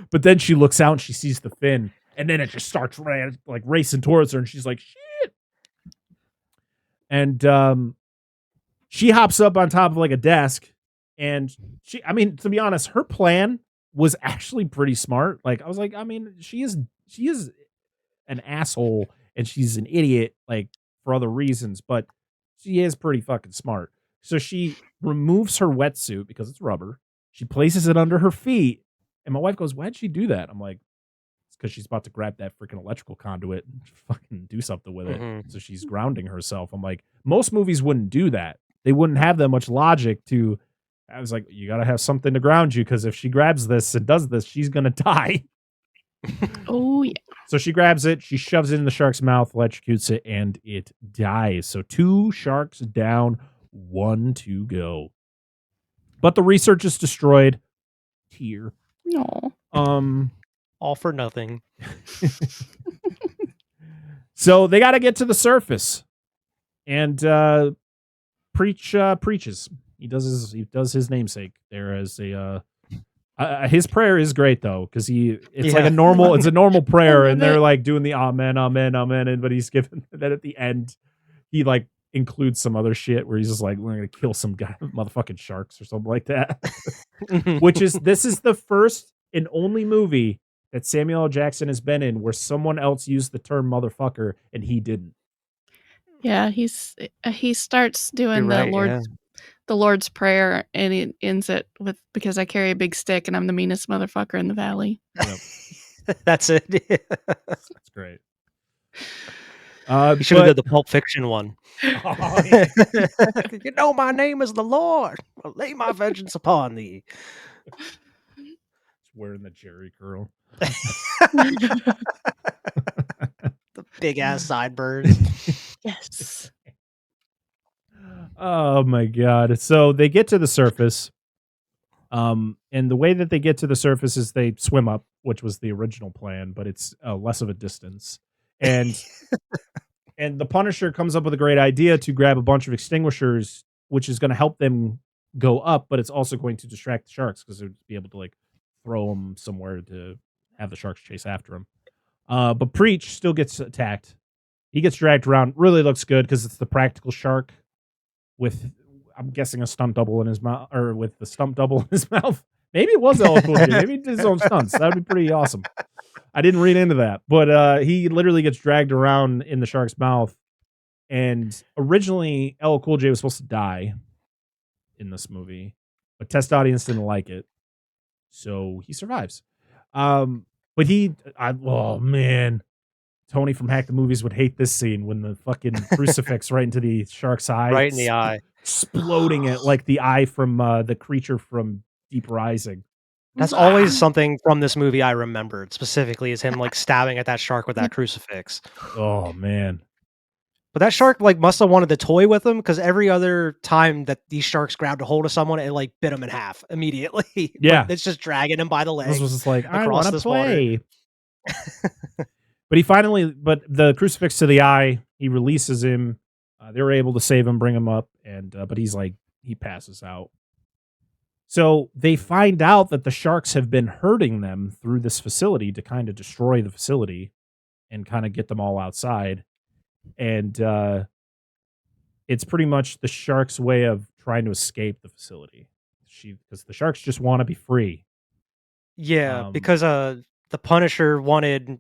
But then she looks out and she sees the fin, and then it just starts racing towards her, and she's like, shit. And she hops up on top of like a desk, and to be honest, her plan was actually pretty smart. Like, I was like, she is an asshole and she's an idiot, like, for other reasons, but she is pretty fucking smart. So she removes her wetsuit because it's rubber. She places it under her feet. And my wife goes, why'd she do that? I'm like, it's because she's about to grab that freaking electrical conduit and fucking do something with it. So she's grounding herself. I'm like, most movies wouldn't do that. They wouldn't have that much logic to. I was like, you got to have something to ground you, because if she grabs this and does this, she's going to die. Oh, yeah. So she grabs it, she shoves it in the shark's mouth, electrocutes it, and it dies. So 2 sharks down, 1 to go. But the research is destroyed. Tear. No. All for nothing. So they got to get to the surface. And preaches. He does his namesake there as a his prayer is great though, because it's like a normal prayer, and they're like doing the amen, amen, amen, and but he's given that at the end he like includes some other shit where he's just like, we're gonna kill some guy motherfucking sharks or something like that. This is the first and only movie that Samuel L. Jackson has been in where someone else used the term motherfucker and he didn't. Yeah, he starts doing the Lord's Prayer, and he ends it with, because I carry a big stick and I'm the meanest motherfucker in the valley. Yep. That's it. That's great. You should have did the Pulp Fiction one. Oh, yeah. You know my name is the Lord. I'll lay my vengeance upon thee. Wearing the Jerry curl. The big ass sideburns. Yes. Oh my god. So they get to the surface. And the way that they get to the surface is they swim up, which was the original plan, but it's less of a distance. And and the Punisher comes up with a great idea to grab a bunch of extinguishers, which is going to help them go up, but it's also going to distract the sharks because they'd be able to like throw them somewhere to have the sharks chase after him. But Preach still gets attacked. He gets dragged around. Really looks good because it's the practical shark with, I'm guessing, a stunt double in his mouth, or with the stump double in his mouth. Maybe it was LL Cool J. Maybe he did his own stunts. That would be pretty awesome. I didn't read into that, but he literally gets dragged around in the shark's mouth. And originally, LL Cool J was supposed to die in this movie, but test audience didn't like it, so he survives. But oh man, Tony from Hack the Movies would hate this scene when the fucking crucifix right into the shark's eye, Right in the eye, exploding it like the eye from the creature from Deep Rising. That's always something from this movie I remembered specifically, is him like stabbing at that shark with that crucifix. Oh man. But that shark like must have wanted to toy with him, because every other time that these sharks grabbed a hold of someone, it like bit him in half immediately. Yeah. Like, it's just dragging him by the leg. This was just like, I want to this play. But the crucifix to the eye, he releases him. They were able to save him, bring him up, and but he's like, he passes out. So they find out that the sharks have been herding them through this facility to kind of destroy the facility and kind of get them all outside. And it's pretty much the sharks' way of trying to escape the facility. Because the sharks just want to be free. Yeah, because the Punisher wanted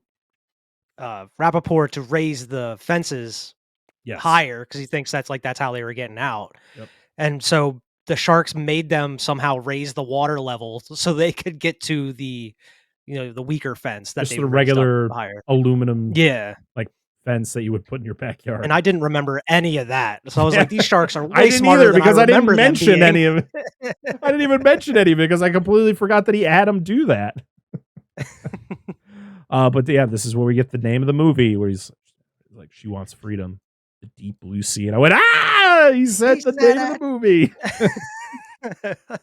Rappaport to raise the fences higher, because he thinks that's how they were getting out. Yep. And so the sharks made them somehow raise the water level so they could get to the weaker fence that just they the raised up regular higher. aluminum like fence that you would put in your backyard. And I didn't remember any of that, so I was like, these sharks are way I didn't smarter either, than because I didn't remember them mention being. any of it. I didn't even mention any of it because I completely forgot that he had him do that. But yeah, this is where we get the name of the movie, where he's like, she wants freedom, the deep blue sea. And I went, he said the name of the movie.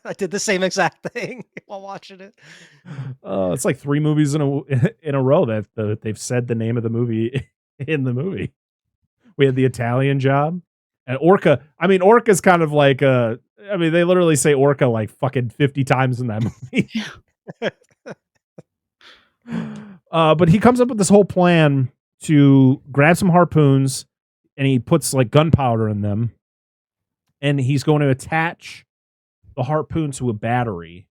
I did the same exact thing while watching it. It's like 3 movies in a row that they've said the name of the movie in the movie. We had The Italian Job and Orca. I mean, Orca's kind of like they literally say Orca like fucking 50 times in that movie. But he comes up with this whole plan to grab some harpoons, and he puts like gunpowder in them, and he's going to attach the harpoon to a battery,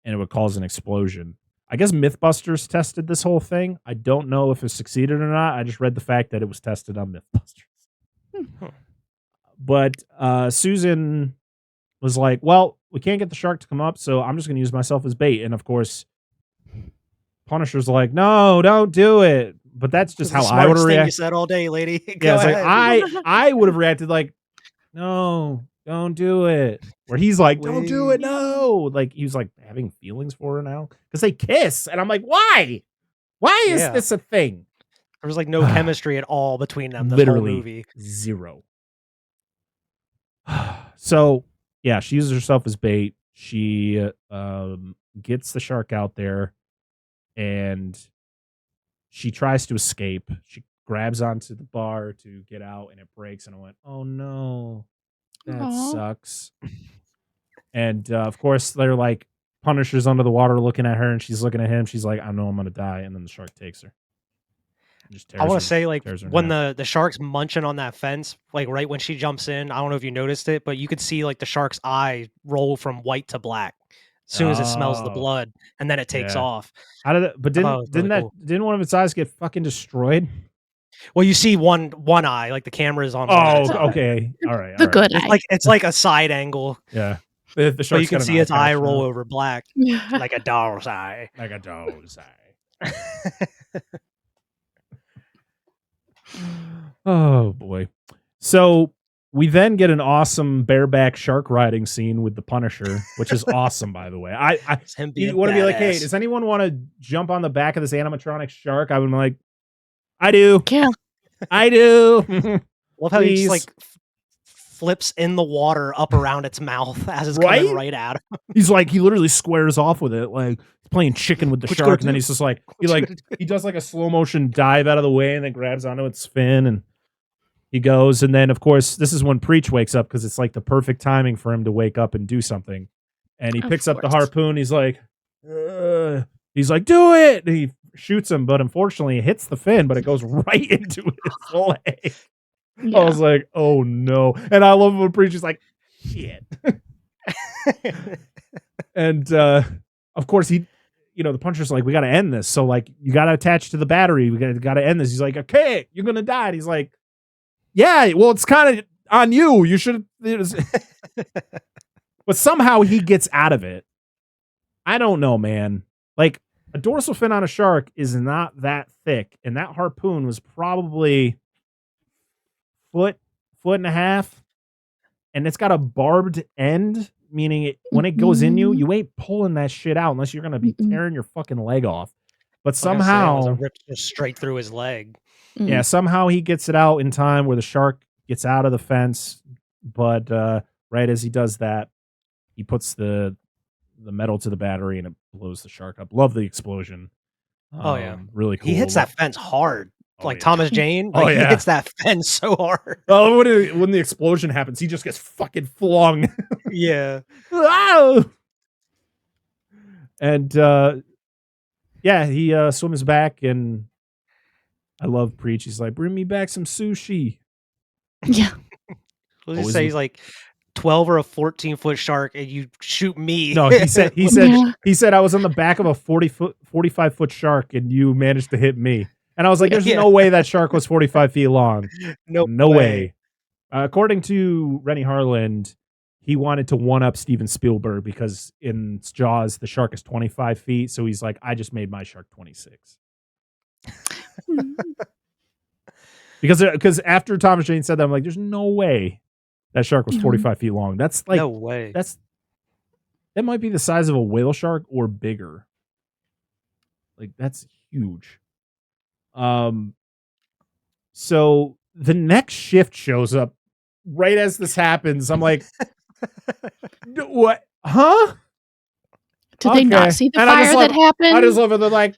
and it would cause an explosion. I guess Mythbusters tested this whole thing. I don't know if it succeeded or not. I just read the fact that it was tested on Mythbusters. But Susan was like, well, we can't get the shark to come up, so I'm just going to use myself as bait. And of course, Punisher's like, no, don't do it. But that's just how I would have reacted. You said all day, lady. Yeah, it's like, I would have reacted like, no, don't do it. Where he's like, don't do it, no. Like, he was like having feelings for her now because they kiss, and I'm like, why? Why is this a thing? There was like no chemistry at all between them. Literally whole movie. Zero. So yeah, she uses herself as bait. She gets the shark out there, and she tries to escape. She grabs onto the bar to get out, and it breaks. And I went, oh no. That sucks. And of course, they're like, Punisher's under the water looking at her, and she's looking at him. She's like, I know I'm going to die. And then the shark takes her. I want to say, like, when the shark's munching on that fence, like right when she jumps in, I don't know if you noticed it, but you could see like the shark's eye roll from white to black as soon as it smells the blood, and then it takes off. How did it? But didn't one of its eyes get fucking destroyed? Well, you see one eye, like the camera is on. Okay, all right. The good eye. It's like a side angle. Yeah, the so you can see its eye roll over black, like a doll's eye. Like a doll's eye. Oh boy. So we then get an awesome bareback shark riding scene with the Punisher, which is awesome, by the way. It's him You being want to be like, hey, badass. does anyone want to jump on the back of this animatronic shark? I would be like, I do. Yeah. I do. Love how he just Please. like flips in the water up around its mouth as it's Right? coming right at him. He's like, he literally squares off with it, like he's playing chicken with the What you shark, gonna and then do? he's just like, What you he does like a slow motion dive out of the way, and then grabs onto its fin, and he goes, and then of course this is when Preach wakes up because it's like the perfect timing for him to wake up and do something, and he Of picks up the course. harpoon. He's like, do it. And he shoots him, but unfortunately, it hits the fin, but it goes right into his leg. Yeah. I was like, oh no. And I love when Preach is like, shit. And of course the Punisher's like, we got to end this. So like, you got to attach to the battery. We got to end this. He's like, okay, you're going to die. And he's like, yeah, well, it's kind of on you. You should. But somehow he gets out of it. I don't know, man. Like, a dorsal fin on a shark is not that thick. And that harpoon was probably foot and a half. And it's got a barbed end, meaning when it goes in you, you ain't pulling that shit out unless you're going to be tearing your fucking leg off. But somehow, it rips just straight through his leg. yeah, somehow he gets it out in time where the shark gets out of the fence. But right as he does that, he puts the metal to the battery and it blows the shark up. Love the explosion. Oh yeah, really cool. He hits that fence hard. Like yeah. Thomas Jane, Oh, like, he yeah. hits that fence so hard. Oh, when the explosion happens, he just gets fucking flung. Yeah. Wow! And yeah, he swims back, and I love Preach. He's like, bring me back some sushi. Yeah. Let's Always just say look- he's like 12 or a 14-foot shark, and you shoot me. No, he said Yeah. he said I was on the back of a 45-foot shark, and you managed to hit me. And I was like, there's Yeah. no way that shark was 45 feet long. No way. According to RennyHarlin, he wanted to one-up Steven Spielberg because in Jaws, the shark is 25 feet. So he's like, I just made my shark 26. Because after Thomas Jane said that, I'm like, there's no way that shark was 45 feet long. That's like, no way. that might be the size of a whale shark or bigger. Like, that's huge. So the next shift shows up right as this happens. I'm like, what? Huh? Did they not see the And fire that happened? I just love it. They're like,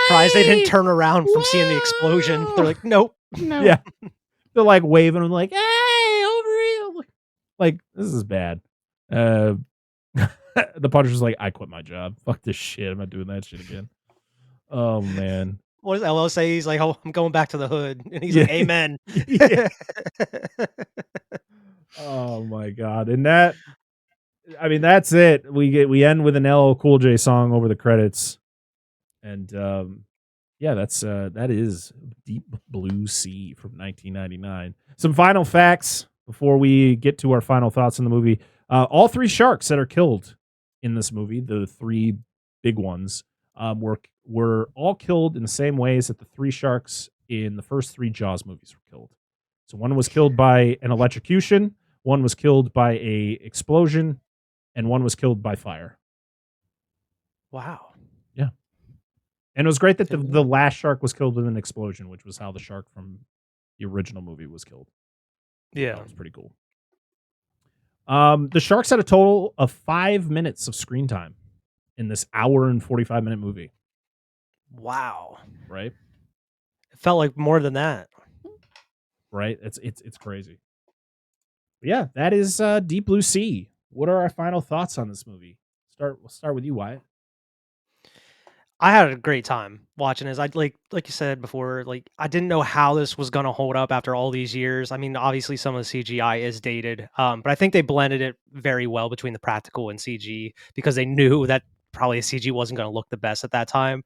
Surprised they didn't turn around from seeing the explosion. They're like, nope. No. yeah. They're like waving and like, hey, over here. Like, this is bad. The Punisher's like, I quit my job. Fuck this shit. I'm not doing that shit again. Oh, man. What does LL say? He's like, oh, I'm going back to the hood. And he's Yeah. like, amen. Yeah. Oh, my God. And that's it. We end with an LL Cool J song over the credits. And that is Deep Blue Sea from 1999. Some final facts before we get to our final thoughts on the movie. All three sharks that are killed in this movie, the three big ones, were all killed in the same ways that the three sharks in the first three Jaws movies were killed. So one was killed by an electrocution, one was killed by a explosion, and one was killed by fire. Wow. Yeah. And it was great that the last shark was killed with an explosion, which was how the shark from the original movie was killed. Yeah. That was pretty cool. The sharks had a total of 5 minutes of screen time in this hour and 45-minute movie. Wow. Right? It felt like more than that. Right? It's crazy. But yeah, that is Deep Blue Sea. What are our final thoughts on this movie? We'll start with you, Wyatt. I had a great time watching this. I like you said before, like I didn't know how this was gonna hold up after all these years. I mean, obviously some of the CGI is dated, but I think they blended it very well between the practical and CG because they knew that probably CG wasn't gonna look the best at that time.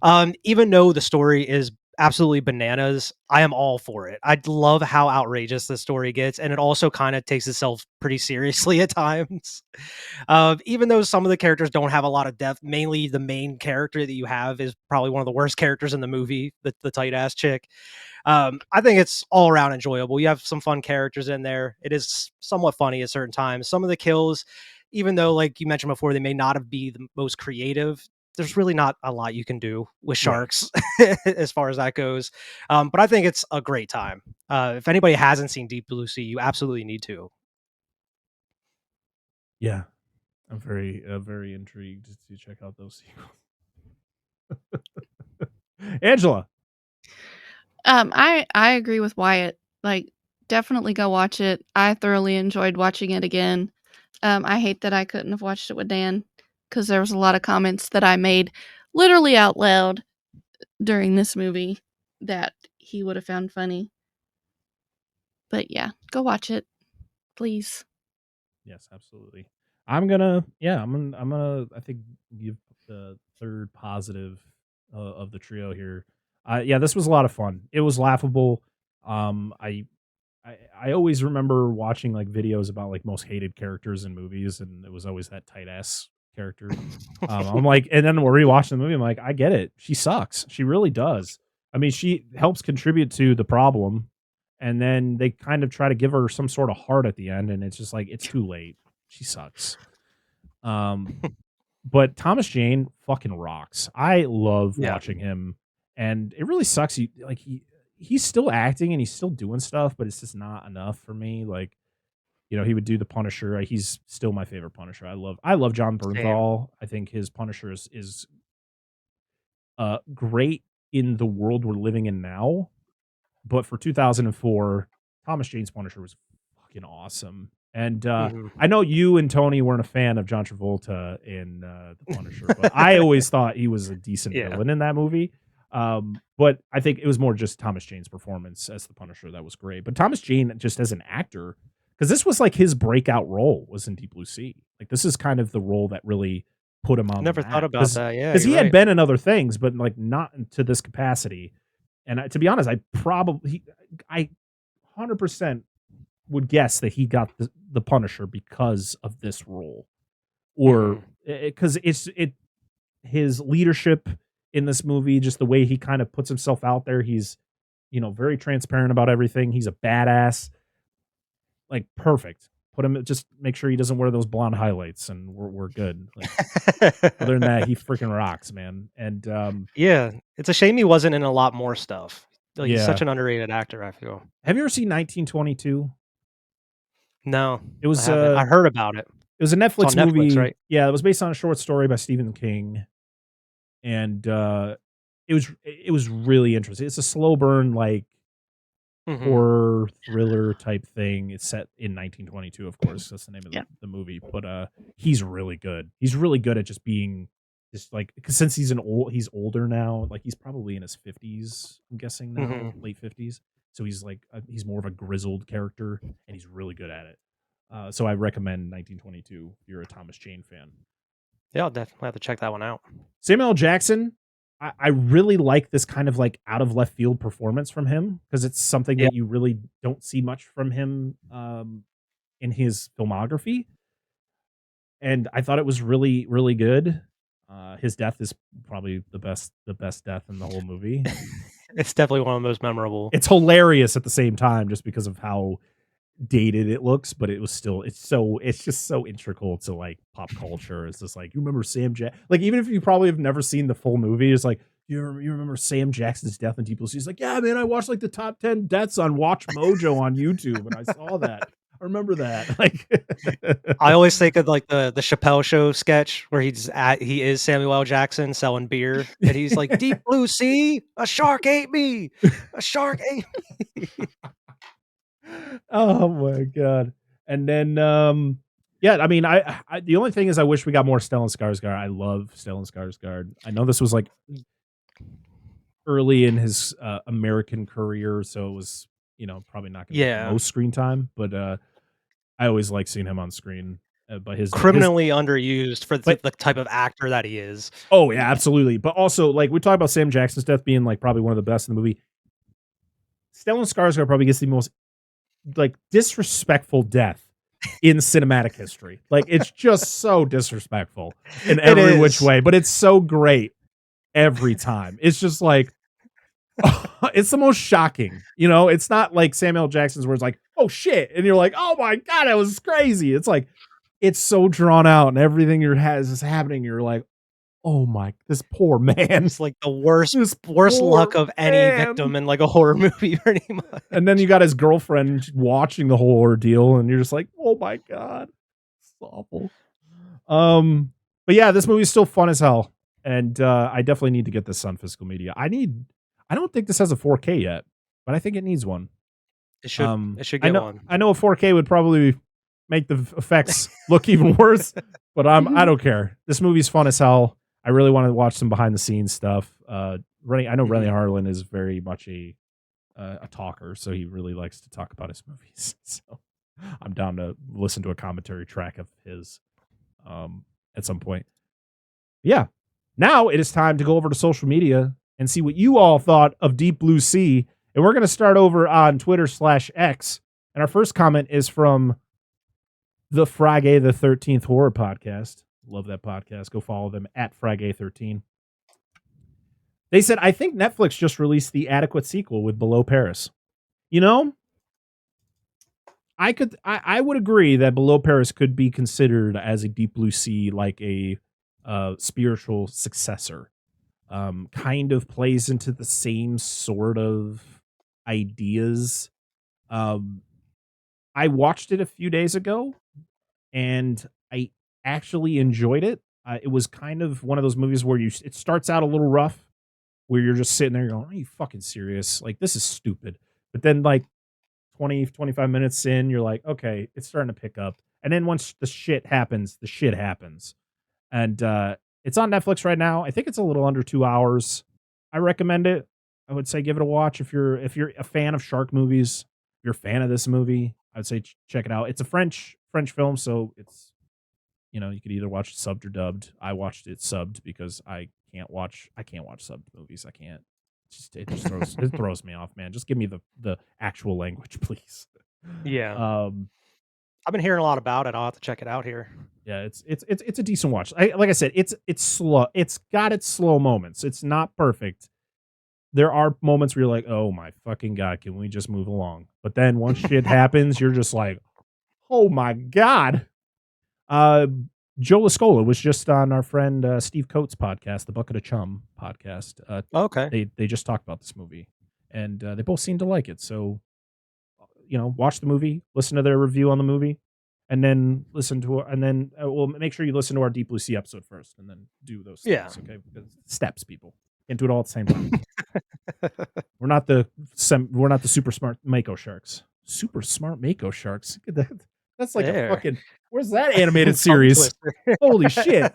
Mm-hmm. Even though the story is absolutely bananas, I am all for it. I love how outrageous the story gets, and it also kind of takes itself pretty seriously at times. Even though some of the characters don't have a lot of depth, mainly the main character that you have is probably one of the worst characters in the movie, the tight ass chick. I think it's all around enjoyable. You have some fun characters in there. It is somewhat funny at certain times. Some of the kills, even though, like you mentioned before, they may not have be the most creative, there's really not a lot you can do with sharks as far as that goes. But I think it's a great time. If anybody hasn't seen Deep Blue Sea, you absolutely need to. Yeah, I'm very intrigued to check out those sequels. Angela. I agree with Wyatt. Like, definitely go watch it. I thoroughly enjoyed watching it again. I hate that I couldn't have watched it with Dan because there was a lot of comments that I made literally out loud during this movie that he would have found funny. But yeah, go watch it, please. Yes, absolutely. I'm gonna I think give the third positive of the trio here. Yeah, this was a lot of fun. It was laughable. I always remember watching like videos about like most hated characters in movies, and it was always that tight ass character. I'm like, and then we're rewatching the movie. I'm like, I get it. She sucks. She really does. I mean, she helps contribute to the problem, and then they kind of try to give her some sort of heart at the end, and it's just like it's too late. She sucks. But Thomas Jane fucking rocks. I love watching him, and it really sucks. He's still acting and he's still doing stuff, but it's just not enough for me. Like, he would do the Punisher. He's still my favorite Punisher. I love John Bernthal. I think his Punisher is great in the world we're living in now. But for 2004, Thomas Jane's Punisher was fucking awesome. And I know you and Tony weren't a fan of John Travolta in The Punisher, but I always thought he was a decent villain in that movie. But I think it was more just Thomas Jane's performance as the Punisher that was great. But Thomas Jane just as an actor, because this was like his breakout role was in Deep Blue Sea. Like this is kind of the role that really put him on. Never thought about that. Yeah, because he had been in other things, but like not to this capacity. And to be honest, I 100% would guess that he got the Punisher because of this role, or because his leadership in this movie, just the way he kind of puts himself out there. He's, very transparent about everything. He's a badass, like perfect. Put him, just make sure he doesn't wear those blonde highlights, and we're good. Like, other than that, he freaking rocks, man. And yeah, it's a shame he wasn't in a lot more stuff. Like he's such an underrated actor, I feel. Have you ever seen 1922? No, it was. I heard about it. It was a Netflix movie, right? Yeah, it was based on a short story by Stephen King, and it was really interesting. It's a slow burn, like horror thriller type thing. It's set in 1922, of course. That's the name of the movie. But he's really good. He's really good at just being just like, because since he's older now, like he's probably in his 50s, I'm guessing now, late 50s. So he's like he's more of a grizzled character, and he's really good at it. So I recommend 1922 if you're a Thomas Jane fan. Yeah, I'll definitely have to check that one out. Samuel L. Jackson, I really like this kind of like out of left field performance from him, because it's something that you really don't see much from him in his filmography. And I thought it was really, really good. His death is probably the best death in the whole movie. It's definitely one of the most memorable. It's hilarious at the same time, just because of how dated it looks, but it was still, it's just so integral to like pop culture. It's just like, you remember Sam Jackson? Like, even if you probably have never seen the full movie, it's like, you remember Sam Jackson's death in Deep Blue Sea? He's like, yeah, man, I watched like the top 10 deaths on Watch Mojo on YouTube, and I saw that. I remember that. Like, I always think of like the Chappelle Show sketch where he is Samuel L. Jackson selling beer, and he's like, Deep Blue Sea, a shark ate me, a shark ate me. Oh my god! And then, I mean, I the only thing is, I wish we got more Stellan Skarsgård. I love Stellan Skarsgård. I know this was like early in his American career, so it was probably not going to get the most screen time, but I always like seeing him on screen. by his criminally underused for the type of actor that he is. Oh yeah, absolutely. But also, like, we talk about Sam Jackson's death being like probably one of the best in the movie. Stellan Skarsgård probably gets the most like disrespectful death in cinematic history. Like, it's just so disrespectful in every which way, but it's so great every time. It's just like, it's the most shocking, you know. It's not like Samuel L. Jackson's where it's like, oh shit, and you're like, oh my god, that was crazy. It's like, it's so drawn out and everything is happening. You're like, oh my, this poor man. It's like the worst luck of any victim in like a horror movie, pretty much. And then you got his girlfriend watching the whole ordeal, and you're just like, oh my god, it's awful. But yeah, this movie is still fun as hell, and I definitely need to get this on physical media. I don't think this has a 4K yet, but I think it needs one. It should get one. I know a 4K would probably make the effects look even worse, but I don't care. This movie's fun as hell. I really want to watch some behind the scenes stuff. I know RennyHarlin is very much a talker, so he really likes to talk about his movies. So I'm down to listen to a commentary track of his at some point. Yeah. Now it is time to go over to social media and see what you all thought of DeepBlueSea. And we're going to start over on Twitter/X. And our first comment is from the Friday the 13th Horror Podcast. Love that podcast. Go follow them at Friday13. They said, I think Netflix just released the adequate sequel with Below Paris. You know, I would agree that Below Paris could be considered as a DeepBlueSea, like a spiritual successor. Kind of plays into the same sort of ideas. I watched it a few days ago, and I actually enjoyed it. It was kind of one of those movies where it starts out a little rough, where you're just sitting there going, are you fucking serious? Like, this is stupid. But then like 20, 25 minutes in, you're like, okay, it's starting to pick up. And then once the shit happens, the shit happens. And it's on Netflix right now. I think it's a little under 2 hours. I recommend it. I would say give it a watch if you're a fan of shark movies. If you're a fan of this movie, I'd say check it out. It's a French film, so it's, you know, you could either watch it subbed or dubbed. I watched it subbed because I can't watch subbed movies. I can't. It just throws it throws me off, man. Just give me the actual language, please. Yeah. I've been hearing a lot about it. I'll have to check it out here. Yeah, it's a decent watch. Like I said, it's slow. It's got its slow moments. It's not perfect. There are moments where you're like, oh my fucking god, can we just move along? But then once shit happens, you're just like, oh my god. Joe Lascola was just on our friend Steve Coates' podcast, the Bucket of Chum podcast. Okay. They just talked about this movie, and they both seemed to like it. So, you know, watch the movie, listen to their review on the movie, and then we'll make sure you listen to our DeepBlueSea episode first, and then do those steps. Yeah. Okay, because steps, people can't do it all at the same time. We're not the super smart Mako sharks. Super smart Mako sharks. Look at that. That's like a fucking. Where's that animated series? Holy shit.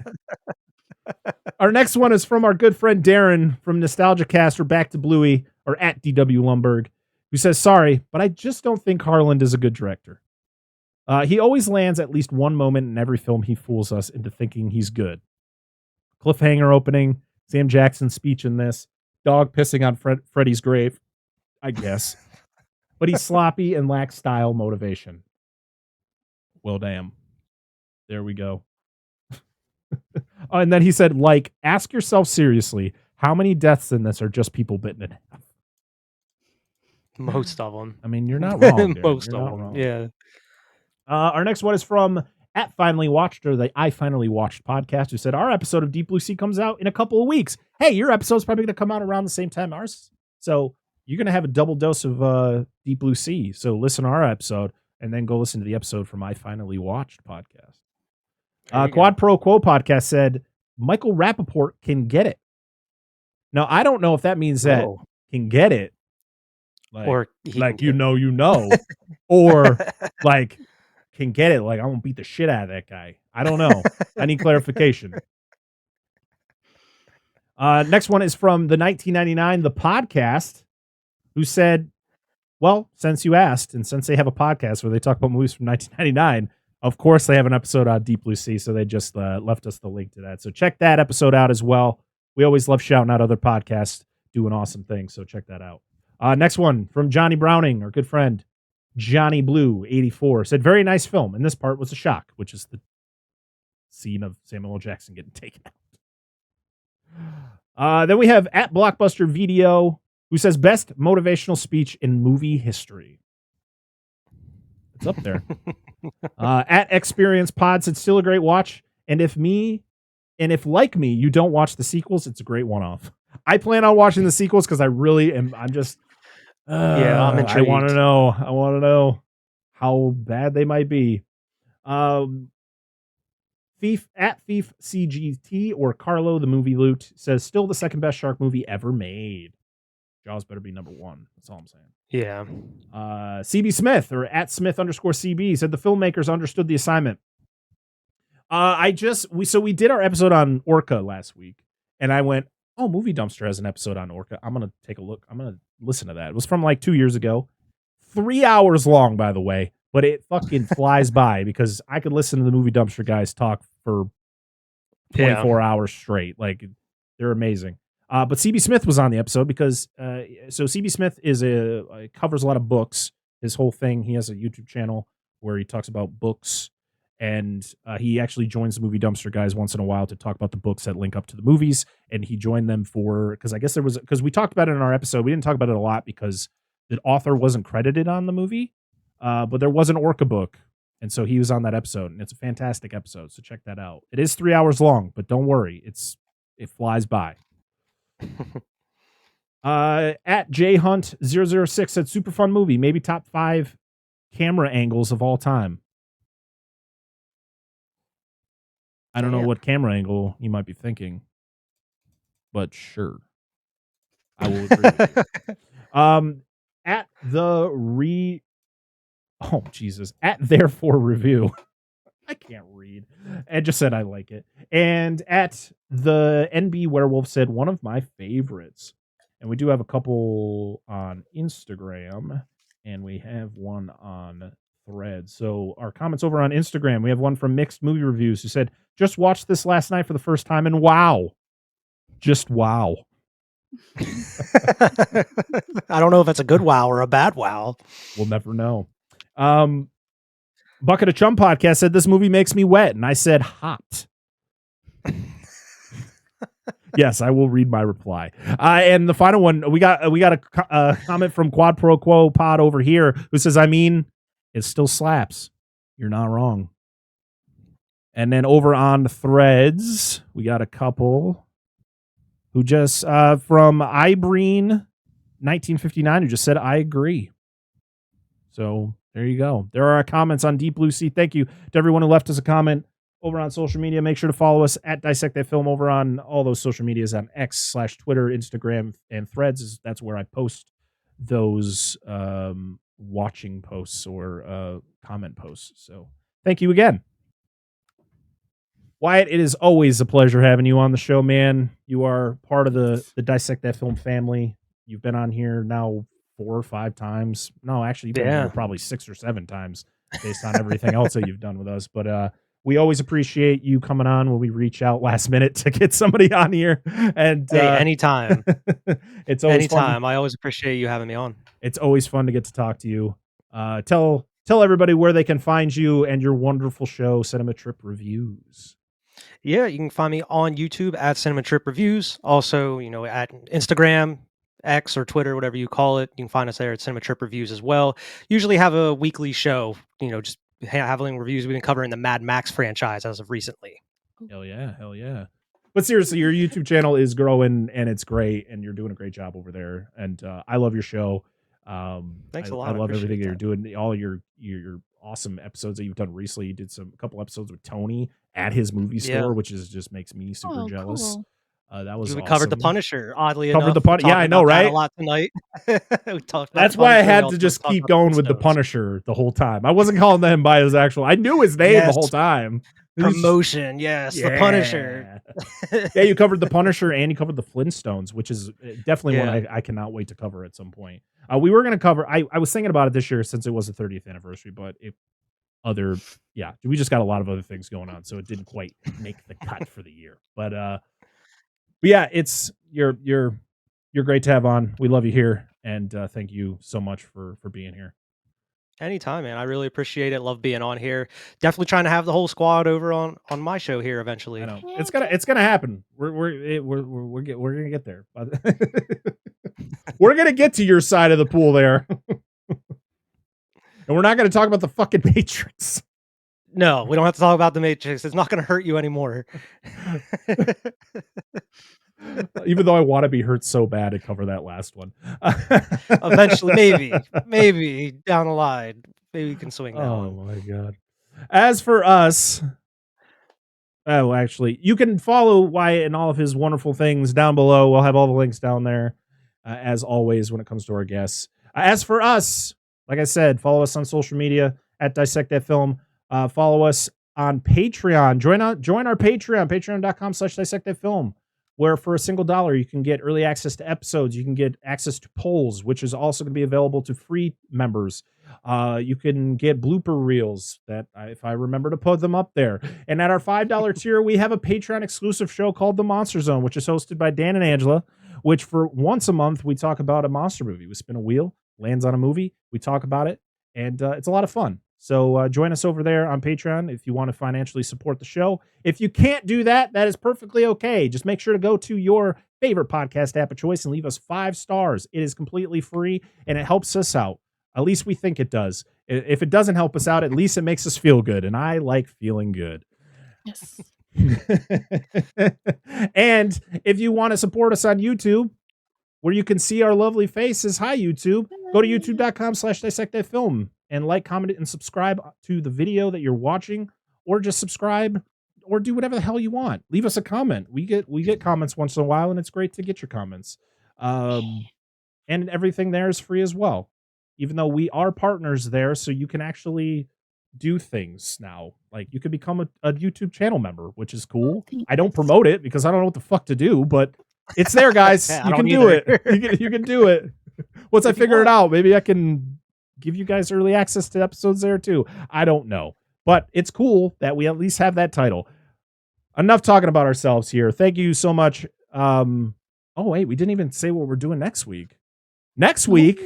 Our next one is from our good friend Darren from Nostalgia Cast or Back to Bluey or at DW Lumberg, who says, sorry, but I just don't think Harland is a good director. He always lands at least one moment in every film he fools us into thinking he's good. Cliffhanger opening, Sam Jackson's speech in this, dog pissing on Freddy's grave, I guess. But he's sloppy and lacks style motivation. Well, damn. There we go. And then he said, like, ask yourself seriously, how many deaths in this are just people bitten in half? Most of them. I mean, you're not wrong. Most of them. Wrong. Yeah. Our next one is from at Finally Watched, or the I Finally Watched podcast, who said, our episode of DeepBlueSea comes out in a couple of weeks. Hey, your episode's probably going to come out around the same time ours. So you're going to have a double dose of DeepBlueSea. So listen to our episode and then go listen to the episode from I Finally Watched podcast. Quad Pro Quo podcast said, Michael Rappaport can get it. Now, I don't know if that means that can get it. Like, or you know, or like can get it. Like, I'm going to beat the shit out of that guy. I don't know. I need clarification. Next one is from the 1999, the podcast, who said, well, since you asked, and since they have a podcast where they talk about movies from 1999, Of course, they have an episode on DeepBlueSea, so they just left us the link to that. So check that episode out as well. We always love shouting out other podcasts doing awesome things, so check that out. Next one from Johnny Browning, our good friend. Johnny Blue 84 said, very nice film, and this part was a shock, which is the scene of Samuel L. Jackson getting taken out. Then we have at Blockbuster Video, who says best motivational speech in movie history. It's up there. At Experience Pod said, still a great watch, and if like me you don't watch the sequels, it's a great one-off. I plan on watching the sequels because I really am. I'm just I'm intrigued. I want to know how bad they might be. Thief CGT or Carlo the movie loot says still the second best shark movie ever made. Jaws better be number one. That's all I'm saying. Yeah. CB Smith or at Smith_CB said the filmmakers understood the assignment. We did our episode on Orca last week, and I went, oh, Movie Dumpster has an episode on Orca. I'm gonna take a look. I'm gonna listen to that. It was from like 2 years ago. 3 hours long, by the way, but it fucking flies by because I could listen to the Movie Dumpster guys talk for 24 hours straight. Like, they're amazing. But CB Smith was on the episode because so CB Smith covers a lot of books. His whole thing, he has a YouTube channel where he talks about books, and he actually joins the Movie Dumpster guys once in a while to talk about the books that link up to the movies. And he joined them because I guess because we talked about it in our episode. We didn't talk about it a lot because the author wasn't credited on the movie, but there was an Orca book. And so he was on that episode, and it's a fantastic episode. So check that out. It is 3 hours long, but don't worry. It flies by. At JHunt006 said super fun movie, maybe top 5 camera angles of all time. I don't know what camera angle you might be thinking, but sure, I will agree with you. At Therefore Review, I can't read. Ed just said I like it. And at the NB Werewolf said one of my favorites. And we do have a couple on Instagram, and we have one on Threads. So our comments over on Instagram, we have one from Mixed Movie Reviews who said, just watched this last night for the first time, and wow. Just wow. I don't know if it's a good wow or a bad wow. We'll never know. Bucket of Chum Podcast said this movie makes me wet, and I said hot. Yes, I will read my reply. And the final one, we got a comment from Quad Pro Quo Pod over here who says, I mean, it still slaps. You're not wrong. And then over on Threads, we got a couple who just from Ibreen1959 who just said, I agree. So there you go. There are our comments on DeepBlueSea. Thank you to everyone who left us a comment over on social media. Make sure to follow us at Dissect That Film over on all those social medias on X/Twitter, Instagram, and Threads. That's where I post those watching posts or comment posts. So thank you again. Wyatt, it is always a pleasure having you on the show, man. You are part of the Dissect That Film family. You've been on here now 4 or 5 times. No, actually, you've been here probably 6 or 7 times based on everything else that you've done with us. But we always appreciate you coming on when we reach out last minute to get somebody on here. And hey, anytime. It's always anytime. fun. I always appreciate you having me on. It's always fun to get to talk to you. Tell everybody where they can find you and your wonderful show, Cinema Trip Reviews. Yeah, you can find me on YouTube at Cinema Trip Reviews. Also, at Instagram, X, or Twitter, whatever you call it. You can find us there at Cinema Trip Reviews as well. Usually have a weekly show, just having reviews. We've been covering the Mad Max franchise as of recently. Hell yeah. But seriously, your YouTube channel is growing and it's great, and you're doing a great job over there. And I love your show. Thanks a lot. I love everything that you're doing. All your awesome episodes that you've done recently. You did a couple episodes with Tony at his movie store, which just makes me super jealous. Cool. That was we awesome. Covered The Punisher. Oddly covered enough, the Punisher. Yeah, I know, right? A lot tonight. We talked. That's why I had to just keep going with the Punisher the whole time. I wasn't calling him by his actual. I knew his name the whole time. Promotion, yes, the Punisher. Yeah, you covered the Punisher and you covered the Flintstones, which is definitely one I cannot wait to cover at some point. We were going to cover. I was thinking about it this year since it was the 30th anniversary, but other. Yeah, we just got a lot of other things going on, so it didn't quite make the cut for the year. But yeah, you're great to have on. We love you here, and thank you so much for being here. Anytime, man. I really appreciate it. Love being on here. Definitely trying to have the whole squad over on my show here eventually. I know it's gonna happen. We're gonna get there. We're gonna get to your side of the pool there, and we're not gonna talk about the fucking Matrix. No, we don't have to talk about the Matrix. It's not gonna hurt you anymore. Even though I want to be hurt so bad to cover that last one. Eventually, maybe down the line, maybe we can swing that one. Oh my god. As for us, actually, you can follow Wyatt and all of his wonderful things down below. We'll have all the links down there, as always, when it comes to our guests. As for us, like I said, follow us on social media at Dissect That Film. Follow us on Patreon. Join our Patreon, patreon.com/Dissect That Film, where for $1 you can get early access to episodes. You can get access to polls, which is also going to be available to free members. You can get blooper reels that if I remember to put them up there. And at our $5 tier, we have a Patreon exclusive show called The Monster Zone, which is hosted by Dan and Angela, which for once a month, we talk about a monster movie. We spin a wheel, lands on a movie, we talk about it, and it's a lot of fun. So join us over there on Patreon if you want to financially support the show. If you can't do that, that is perfectly okay. Just make sure to go to your favorite podcast app of choice and leave us 5 stars. It is completely free, and it helps us out. At least we think it does. If it doesn't help us out, at least it makes us feel good, and I like feeling good. Yes. And if you want to support us on YouTube, where you can see our lovely faces, hi YouTube, go to youtube.com/dissectthatfilm and like, comment, and subscribe to the video that you're watching, or just subscribe or do whatever the hell you want. Leave us a comment. We get comments once in a while, and it's great to get your comments. And everything there is free as well, even though we are partners there, so you can actually do things now. Like you could become a YouTube channel member, which is cool. I don't promote it because I don't know what the fuck to do, but it's there, guys. You can do it. You can do it. Once I figure it out, maybe I can give you guys early access to episodes there too. I don't know, but it's cool that we at least have that title. Enough talking about ourselves here. Thank you so much. Oh wait, we didn't even say what we're doing next week. Next week,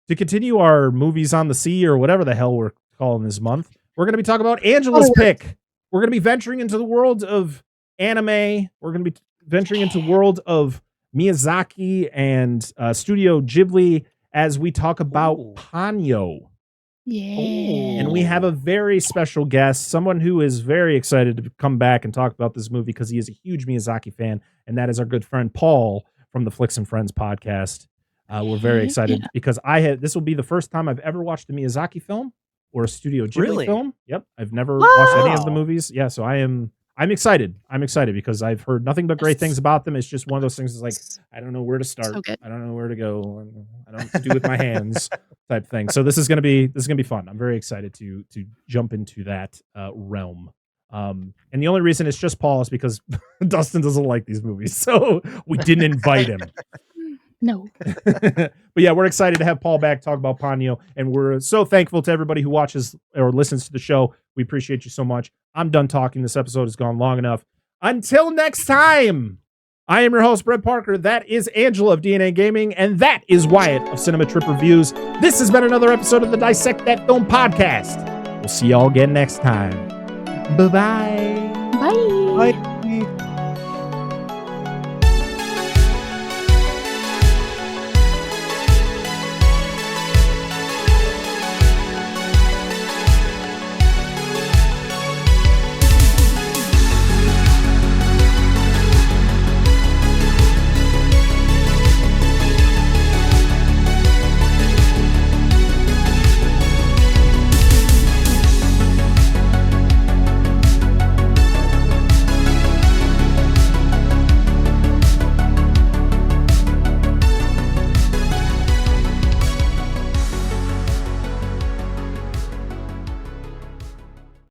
to continue our movies on the sea or whatever the hell we're calling this month, we're going to be talking about Angela's pick. We're going to be venturing into the world of anime. We're going to be venturing into the world of Miyazaki and Studio Ghibli as we talk about Ponyo. Yeah. And we have a very special guest, someone who is very excited to come back and talk about this movie because he is a huge Miyazaki fan, and that is our good friend Paul from the Flicks and Friends podcast. We're very excited because this will be the first time I've ever watched a Miyazaki film or a Studio Ghibli film. Yep, I've never watched any of the movies. Yeah, so I'm excited. I'm excited because I've heard nothing but great things about them. It's just one of those things. It's like I don't know where to start. So I don't know where to go. I don't know what to do with my hands, type thing. So this is gonna be fun. I'm very excited to jump into that realm. And the only reason it's just Paul is because Dustin doesn't like these movies, so we didn't invite him. No. But yeah, we're excited to have Paul back talk about Ponyo, and we're so thankful to everybody who watches or listens to the show. We appreciate you so much. I'm done talking. This episode has gone long enough. Until next time, I am your host, Brett Parker. That is Angela of DNA Gaming, and that is Wyatt of Cinema Trip Reviews. This has been another episode of the Dissect That Film podcast. We'll see y'all again next time. Bye-bye. Bye. Bye.